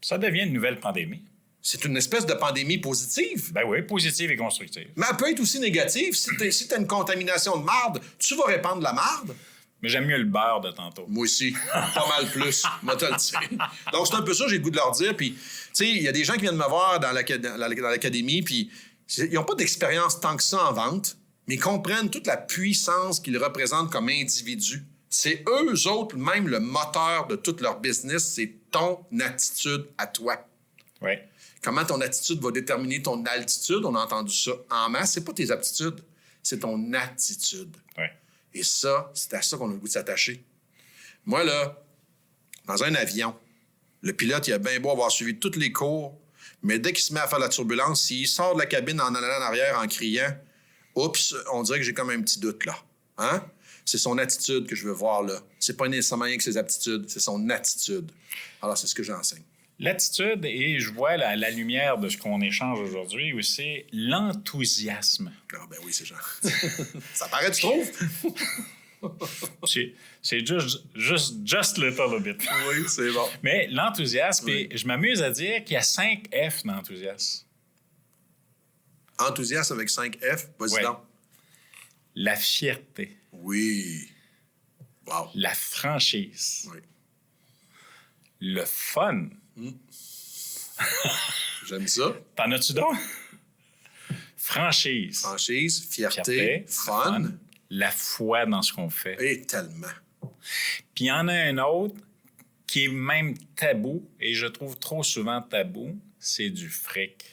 Ça devient une nouvelle pandémie. C'est une espèce de pandémie positive. Ben oui, positive et constructive. Mais elle peut être aussi négative. Si tu as une contamination de marde, tu vas répandre la marde. Mais j'aime mieux le beurre de tantôt. Moi aussi, pas mal plus, moi te le dire. Donc, c'est un peu ça, j'ai le goût de leur dire. Puis, tu sais, il y a des gens qui viennent me voir dans l'académie, puis ils n'ont pas d'expérience tant que ça en vente, mais ils comprennent toute la puissance qu'ils représentent comme individus. C'est eux autres, même le moteur de tout leur business, c'est ton attitude à toi. Oui. Comment ton attitude va déterminer ton altitude, on a entendu ça en masse. C'est pas tes aptitudes, c'est ton attitude. Oui. Et ça, c'est à ça qu'on a le goût de s'attacher. Moi, là, dans un avion, le pilote, il a bien beau avoir suivi tous les cours, mais dès qu'il se met à faire la turbulence, s'il sort de la cabine en allant en arrière en criant, oups, on dirait que j'ai comme un petit doute là. Hein? C'est son attitude que je veux voir là. C'est pas nécessairement rien que ses aptitudes, c'est son attitude. Alors, c'est ce que j'enseigne. L'attitude, et je vois la lumière de ce qu'on échange aujourd'hui aussi, l'enthousiasme. Ah ben oui, c'est genre. Ça paraît, tu trouves? C'est just little bit. Oui, c'est bon. Mais l'enthousiasme, Oui. et je m'amuse à dire qu'il y a 5 F d'enthousiasme. Enthousiasme avec 5 F, vas-y Ouais. donc. La fierté, Oui. Wow. la franchise, Oui. le fun. J'aime ça. T'en as-tu d'autres? Franchise, Franchise, fierté, fierté, fun. la foi dans ce qu'on fait. Et tellement. Puis il y en a un autre qui est même tabou, et je trouve trop souvent tabou, c'est du fric.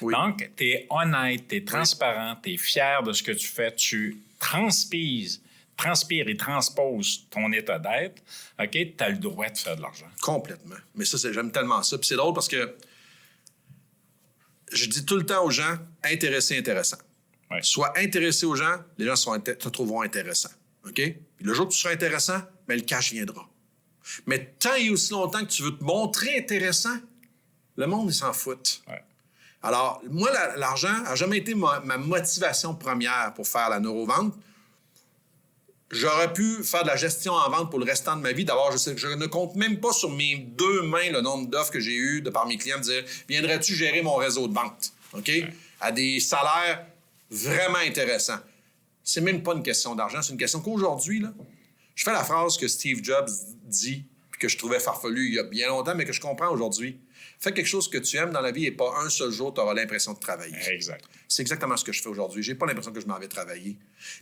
Oui. Donc, tu es honnête, tu es transparent, tu es fier de ce que tu fais, tu transpires et transposes ton état d'être, OK, tu as le droit de faire de l'argent. Complètement. Mais ça, j'aime tellement ça. Puis c'est drôle parce que je dis tout le temps aux gens, intéressé, intéressant. Ouais. Sois intéressé aux gens, les gens te trouveront intéressant. OK? Puis le jour que tu seras intéressant, bien, le cash viendra. Mais tant et aussi longtemps que tu veux te montrer intéressant, le monde, il s'en fout. Ouais. Alors, moi, l'argent n'a jamais été ma motivation première pour faire la neurovente. J'aurais pu faire de la gestion en vente pour le restant de ma vie. D'abord, je ne compte même pas sur mes 2 mains le nombre d'offres que j'ai eues de par mes clients de dire « Viendrais-tu gérer mon réseau de vente? » OK? À des salaires vraiment intéressants. C'est même pas une question d'argent, c'est une question qu'aujourd'hui, là, je fais la phrase que Steve Jobs dit, puis que je trouvais farfelue il y a bien longtemps, mais que je comprends aujourd'hui. Fais quelque chose que tu aimes dans la vie et pas un seul jour, tu auras l'impression de travailler. Exact. C'est exactement ce que je fais aujourd'hui. J'ai pas l'impression que je m'en vais travailler.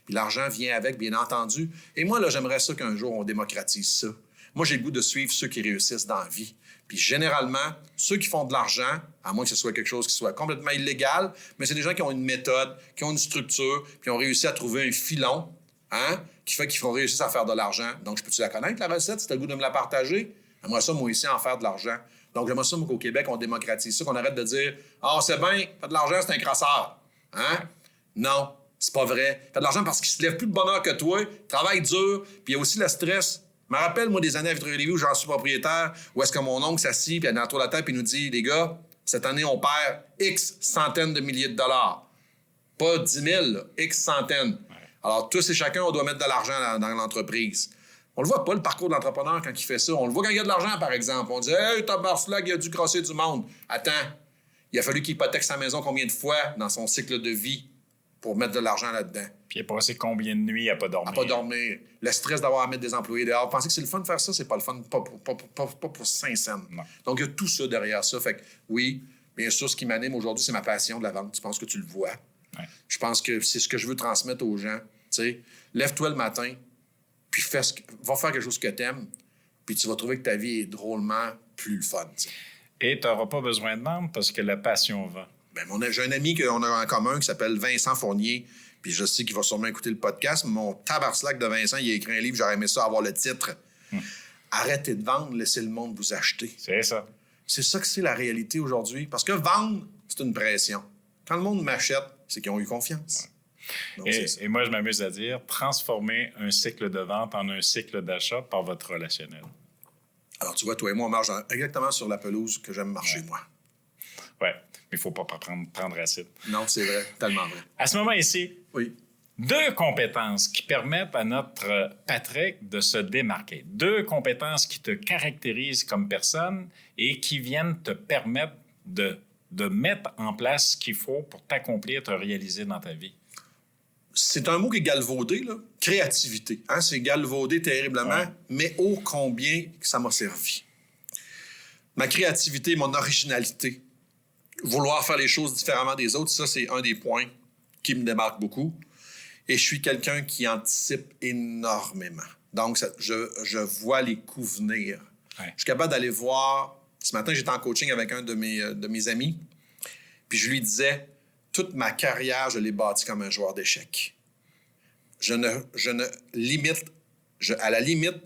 Puis l'argent vient avec, bien entendu. Et moi, là, j'aimerais ça qu'un jour, on démocratise ça. Moi, j'ai le goût de suivre ceux qui réussissent dans la vie. Puis généralement, ceux qui font de l'argent, à moins que ce soit quelque chose qui soit complètement illégal, mais c'est des gens qui ont une méthode, qui ont une structure, puis ont réussi à trouver un filon, hein, qui fait qu'ils vont réussir à faire de l'argent. Donc, je peux-tu la connaître, la recette, si tu as le goût de me la partager? J'aimerais ça, moi aussi, en faire de l'argent. Donc, j'aimerais ça, moi, qu'au Québec, on démocratise ça, qu'on arrête de dire « Ah, c'est bien, faire de l'argent, c'est un crasseur. » Hein? Non, c'est pas vrai. Faire de l'argent parce qu'il se lève plus de bonheur que toi, travaille dur, puis il y a aussi le stress. Je me rappelle, moi, des années à Victoriaville où j'en suis propriétaire, où est-ce que mon oncle s'assit, puis il a dans la tête, puis il nous dit « Les gars, cette année, on perd X centaines de milliers de dollars. Pas 10 000, là, X centaines. Ouais. Alors, tous et chacun, on doit mettre de l'argent dans l'entreprise. On le voit pas, le parcours de l'entrepreneur, quand il fait ça. On le voit quand il y a de l'argent, par exemple. On dit « Hey, tabarnak, il a dû crosser du monde. » Attends, il a fallu qu'il hypothèque sa maison combien de fois dans son cycle de vie pour mettre de l'argent là-dedans. Puis il a passé combien de nuits à pas dormir? À pas dormir. Le stress d'avoir à mettre des employés dehors. Vous pensez que c'est le fun de faire ça? C'est pas le fun, pas pour 5 cents. Non. Donc, il y a tout ça derrière ça. Fait que, oui, bien sûr, ce qui m'anime aujourd'hui, c'est ma passion de la vente. Je pense que tu le vois. Ouais. Je pense que c'est ce que je veux transmettre aux gens. Tu sais, lève-toi le matin, puis va faire quelque chose que tu aimes, puis tu vas trouver que ta vie est drôlement plus le fun. T'sais. Et tu n'auras pas besoin de vendre parce que la passion va. Ben, j'ai un ami qu'on a en commun qui s'appelle Vincent Fournier, puis je sais qu'il va sûrement écouter le podcast. Mon tabarnak de Vincent, il a écrit un livre, j'aurais aimé ça avoir le titre. Arrêtez de vendre, laissez le monde vous acheter. C'est ça. C'est ça que c'est la réalité aujourd'hui. Parce que vendre, c'est une pression. Quand le monde m'achète, c'est qu'ils ont eu confiance. Ouais. Et moi, je m'amuse à dire, transformer un cycle de vente en un cycle d'achat par votre relationnel. Alors, tu vois, toi et moi, on marche exactement sur la pelouse que j'aime marcher, moi. Oui, mais il ne faut pas prendre acide. Non, c'est vrai, tellement vrai. À ce moment ici, oui. 2 compétences qui permettent à notre Patrick de se démarquer. 2 compétences qui te caractérisent comme personne et qui viennent te permettre de de mettre en place ce qu'il faut pour t'accomplir, te réaliser dans ta vie? C'est un mot qui est galvaudé, là. Créativité. Hein? C'est galvaudé terriblement, mais ô combien ça m'a servi. Ma créativité, mon originalité, vouloir faire les choses différemment des autres, ça, c'est un des points qui me démarque beaucoup. Et je suis quelqu'un qui anticipe énormément. Donc, je vois les coups venir. Ouais. Je suis capable d'aller voir... Ce matin, j'étais en coaching avec un de mes amis, puis je lui disais... Toute ma carrière, je l'ai bâtie comme un joueur d'échecs. À la limite,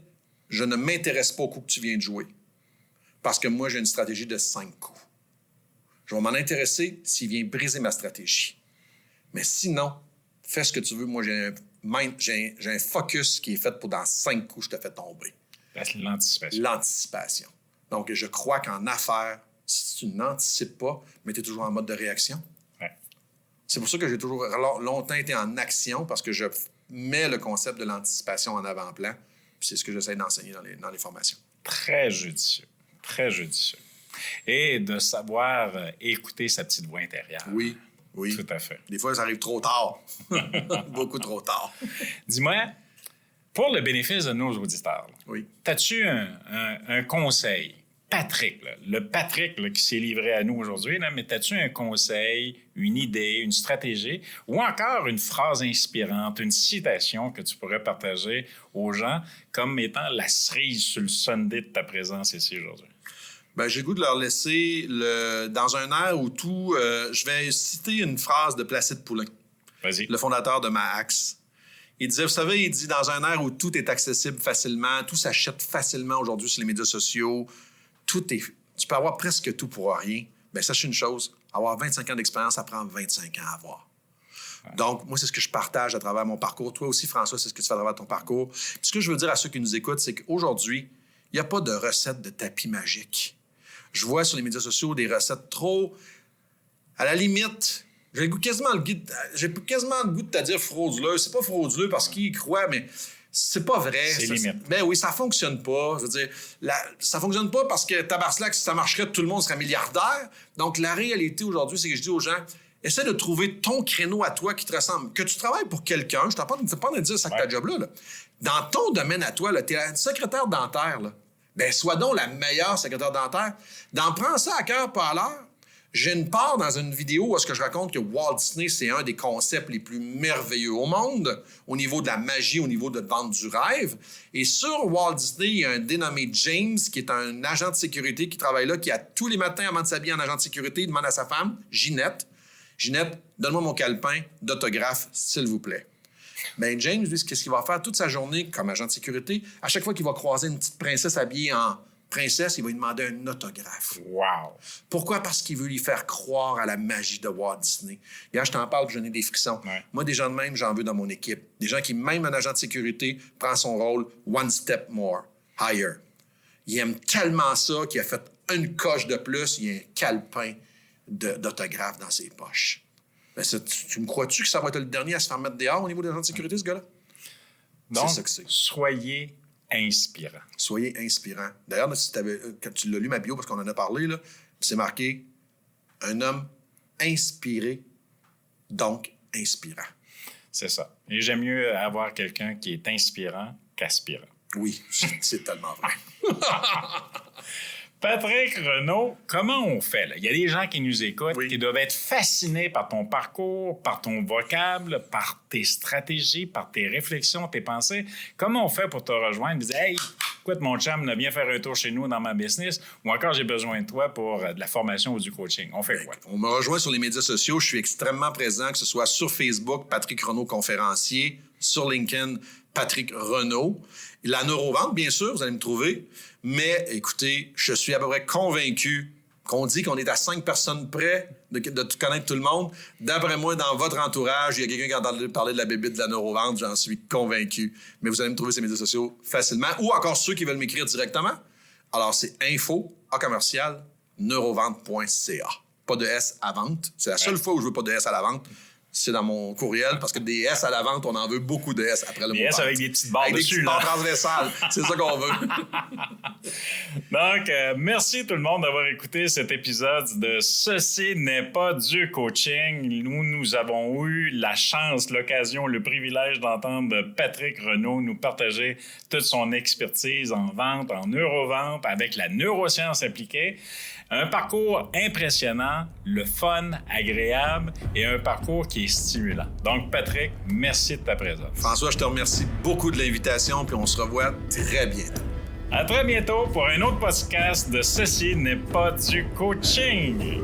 je ne m'intéresse pas au coup que tu viens de jouer. Parce que moi, j'ai une stratégie de 5 coups. Je vais m'en intéresser s'il vient briser ma stratégie. Mais sinon, fais ce que tu veux. Moi, j'ai un focus qui est fait pour dans 5 coups, je te fais tomber. L'anticipation. L'anticipation. Donc, je crois qu'en affaires, si tu n'anticipes pas, mais tu es toujours en mode de réaction, c'est pour ça que j'ai toujours longtemps été en action, parce que je mets le concept de l'anticipation en avant-plan. Puis c'est ce que j'essaie d'enseigner dans les formations. Très judicieux. Très judicieux. Et de savoir écouter sa petite voix intérieure. Oui. Tout à fait. Des fois, ça arrive trop tard. Beaucoup trop tard. Dis-moi, pour le bénéfice de nos auditeurs, as-tu un conseil? Patrick, là, le Patrick là, qui s'est livré à nous aujourd'hui, là, mais as-tu un conseil, une idée, une stratégie ou encore une phrase inspirante, une citation que tu pourrais partager aux gens comme étant la cerise sur le Sunday de ta présence ici aujourd'hui? Ben, j'ai le goût de leur laisser dans un air où tout... je vais citer une phrase de Placide Poulin, le fondateur de Mahax. Il disait, vous savez, il dit, dans un air où tout est accessible facilement, tout s'achète facilement aujourd'hui sur les médias sociaux, tu peux avoir presque tout pour rien. Bien, sachez une chose, avoir 25 ans d'expérience, ça prend 25 ans à avoir. Ouais. Donc, moi, c'est ce que je partage à travers mon parcours. Toi aussi, François, c'est ce que tu fais à travers ton parcours. Puis ce que je veux dire à ceux qui nous écoutent, c'est qu'aujourd'hui, il n'y a pas de recette de tapis magique. Je vois sur les médias sociaux des recettes trop... À la limite, j'ai quasiment le goût de te dire frauduleux. C'est pas frauduleux parce qu'il y croit, mais... C'est pas vrai. C'est limite. Ben oui, ça fonctionne pas. Je veux dire, ça fonctionne pas parce que Tabarnak, si ça marcherait, tout le monde serait milliardaire. Donc, la réalité aujourd'hui, c'est que je dis aux gens, essaie de trouver ton créneau à toi qui te ressemble. Que tu travailles pour quelqu'un, je ne t'ai pas de dire ça que ta job là. Dans ton domaine à toi, tu es secrétaire dentaire. Là. Ben, sois donc la meilleure secrétaire dentaire. Prends ça à cœur, pas à l'heure. J'ai une part dans une vidéo où je raconte que Walt Disney, c'est un des concepts les plus merveilleux au monde, au niveau de la magie, au niveau de vendre du rêve. Et sur Walt Disney, il y a un dénommé James, qui est un agent de sécurité qui travaille là, qui a tous les matins, avant de s'habiller en agent de sécurité, il demande à sa femme, Ginette, donne-moi mon calepin d'autographe, s'il vous plaît. Bien, James, lui, qu'est-ce qu'il va faire toute sa journée comme agent de sécurité? À chaque fois qu'il va croiser une petite princesse habillée en princesse, il va lui demander un autographe. Wow! Pourquoi? Parce qu'il veut lui faire croire à la magie de Walt Disney. Hier, je t'en parle, j'en ai des frissons. Ouais. Moi, des gens de même, j'en veux dans mon équipe. Des gens qui, même un agent de sécurité, prend son rôle one step more, higher. Il aime tellement ça qu'il a fait une coche de plus, il y a un calepin d'autographe dans ses poches. Ben, tu me crois-tu que ça va être le dernier à se faire mettre dehors au niveau des agents de sécurité, ce gars-là? Donc, c'est ça que c'est. Soyez inspirant. Soyez inspirant. D'ailleurs, quand tu l'as lu, ma bio, parce qu'on en a parlé, là, c'est marqué « Un homme inspiré, donc inspirant ». C'est ça. Et j'aime mieux avoir quelqu'un qui est inspirant qu'aspirant. Oui, c'est tellement vrai. Patrick Renaud, comment on fait? Là? Il y a des gens qui nous écoutent qui doivent être fascinés par ton parcours, par ton vocable, par tes stratégies, par tes réflexions, tes pensées. Comment on fait pour te rejoindre? Dire, hey, écoute, mon chum, viens faire un tour chez nous dans ma business, ou encore j'ai besoin de toi pour de la formation ou du coaching. On fait quoi? On me rejoint sur les médias sociaux. Je suis extrêmement présent, que ce soit sur Facebook, Patrick Renaud conférencier, sur LinkedIn, Patrick Renaud. La neurovente, bien sûr, vous allez me trouver. Mais écoutez, je suis à peu près convaincu qu'on dit qu'on est à 5 personnes près de connaître tout le monde. D'après moi, dans votre entourage, il y a quelqu'un qui a entendu parler de la bébite de la neurovente. J'en suis convaincu. Mais vous allez me trouver sur les médias sociaux facilement. Ou encore ceux qui veulent m'écrire directement. Alors, c'est info@neurovente.ca. Pas de S à vente. C'est la seule fois où je veux pas de S à la vente. c'est dans mon courriel, parce que des S à la vente, on en veut beaucoup de S après le mot Des S vente. avec des petites barres avec dessus. Des petites barres transversales. C'est ça qu'on veut. Donc, merci tout le monde d'avoir écouté cet épisode de Ceci n'est pas du coaching. Nous avons eu la chance, l'occasion, le privilège d'entendre Patrick Renaud nous partager toute son expertise en vente, en neurovente, avec la neuroscience appliquée. Un parcours impressionnant, le fun, agréable et un parcours qui est stimulant. Donc, Patrick, merci de ta présence. François, je te remercie beaucoup de l'invitation, puis on se revoit très bientôt. À très bientôt pour un autre podcast de Ceci n'est pas du coaching.